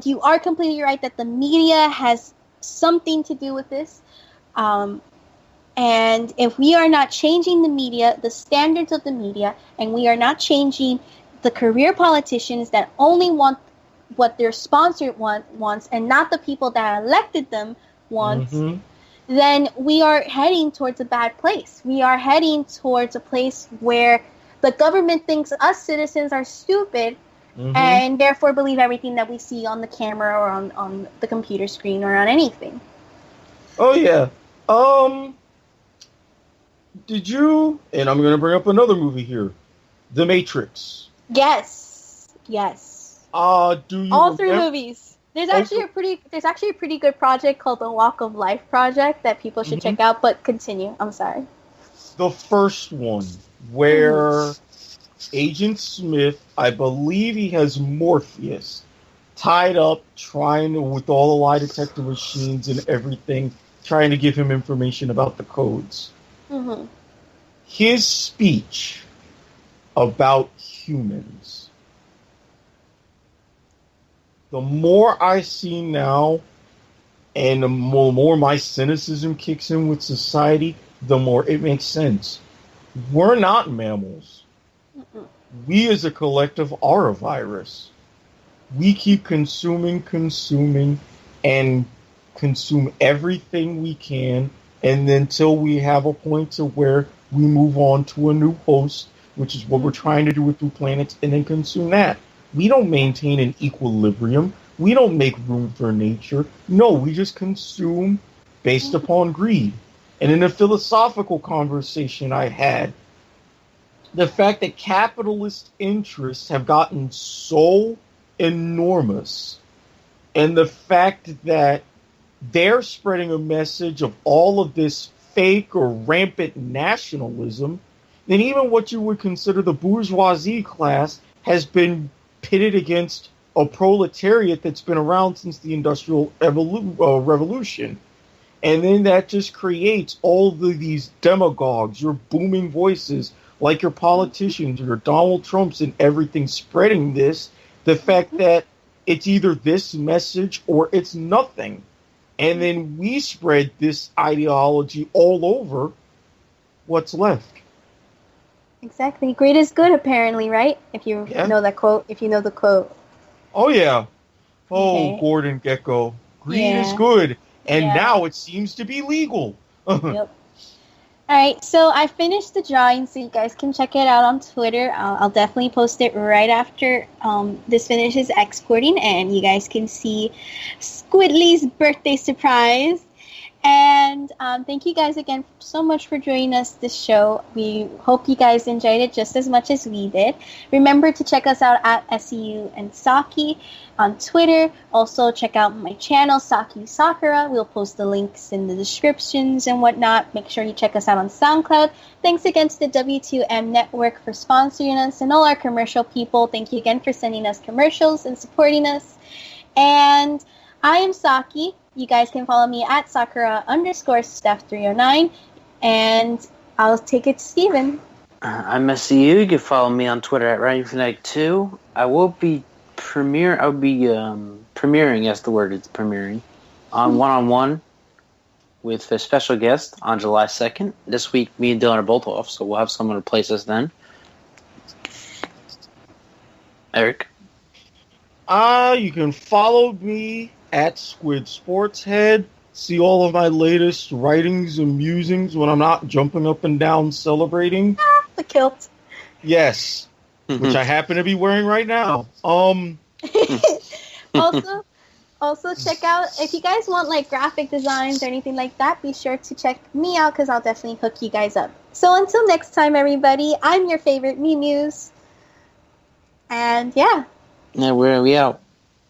Speaker 1: you are completely right that the media has something to do with this. And if we are not changing the media, the standards of the media, and we are not changing the career politicians that only want what their sponsor wants and not the people that elected them wants, then we are heading towards a bad place. We are heading towards a place where the government thinks us citizens are stupid and therefore believe everything that we see on the camera or on the computer screen or on anything.
Speaker 3: Oh, yeah. Did you, and I'm going to bring up another movie here, The Matrix.
Speaker 1: Yes.
Speaker 3: Do you
Speaker 1: all three movies? There's actually a pretty good project called the Walk of Life Project that people should check out. But continue. I'm sorry.
Speaker 3: The first one, where Agent Smith, I believe he has Morpheus tied up, with all the lie detector machines and everything, trying to give him information about the codes. His speech about humans. The more I see now, and the more my cynicism kicks in with society, the more it makes sense. We're not mammals. We as a collective are a virus. We keep consuming, and consume everything we can, and then until we have a point to where we move on to a new host, which is what we're trying to do with New Planets, and then consume that. We don't maintain an equilibrium. We don't make room for nature. No, we just consume based upon greed. And in a philosophical conversation I had, the fact that capitalist interests have gotten so enormous, and the fact that they're spreading a message of all of this fake or rampant nationalism, then even what you would consider the bourgeoisie class has been pitted against a proletariat that's been around since the Industrial Revolution. And then that just creates all of these demagogues, your booming voices, like your politicians, your Donald Trumps and everything spreading this, the fact that it's either this message or it's nothing. And then we spread this ideology all over. What's left?
Speaker 1: Exactly. Greed is good, apparently, right? If you know that quote, if you know the quote.
Speaker 3: Oh, yeah. Oh, Gordon Gekko. Greed is good. And now it seems to be legal.
Speaker 1: Yep. All right, so I finished the drawing, so you guys can check it out on Twitter. I'll definitely post it right after this finishes exporting, and you guys can see Squidly's birthday surprise. And thank you guys again so much for joining us this show. We hope you guys enjoyed it just as much as we did. Remember to check us out at SCU and Saki on Twitter. Also, check out my channel, Saki Sakura. We'll post the links in the descriptions and whatnot. Make sure you check us out on SoundCloud. Thanks again to the W2M Network for sponsoring us, and all our commercial people. Thank you again for sending us commercials and supporting us. And I am Saki. You guys can follow me at Sakura_Steph309. And I'll take it to Steven.
Speaker 2: I'm SCU. You can follow me on Twitter at RyanFanatic2. I will be premiering, yes, the word is premiering, on One-on-One with a special guest on July 2nd. This week, me and Dylan are both off, so we'll have someone replace us then. Eric?
Speaker 3: You can follow me at Squid Sports Head. See all of my latest writings and musings when I'm not jumping up and down celebrating.
Speaker 1: The kilt.
Speaker 3: Yes, which I happen to be wearing right now.
Speaker 1: Also check out, if you guys want like graphic designs or anything like that, be sure to check me out because I'll definitely hook you guys up. So until next time, everybody, I'm your favorite Muse. And yeah.
Speaker 2: Yeah, we out.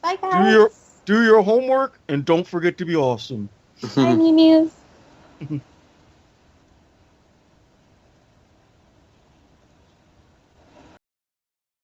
Speaker 1: Bye, guys.
Speaker 3: Do your homework and don't forget to be awesome.
Speaker 1: Bye, Muse.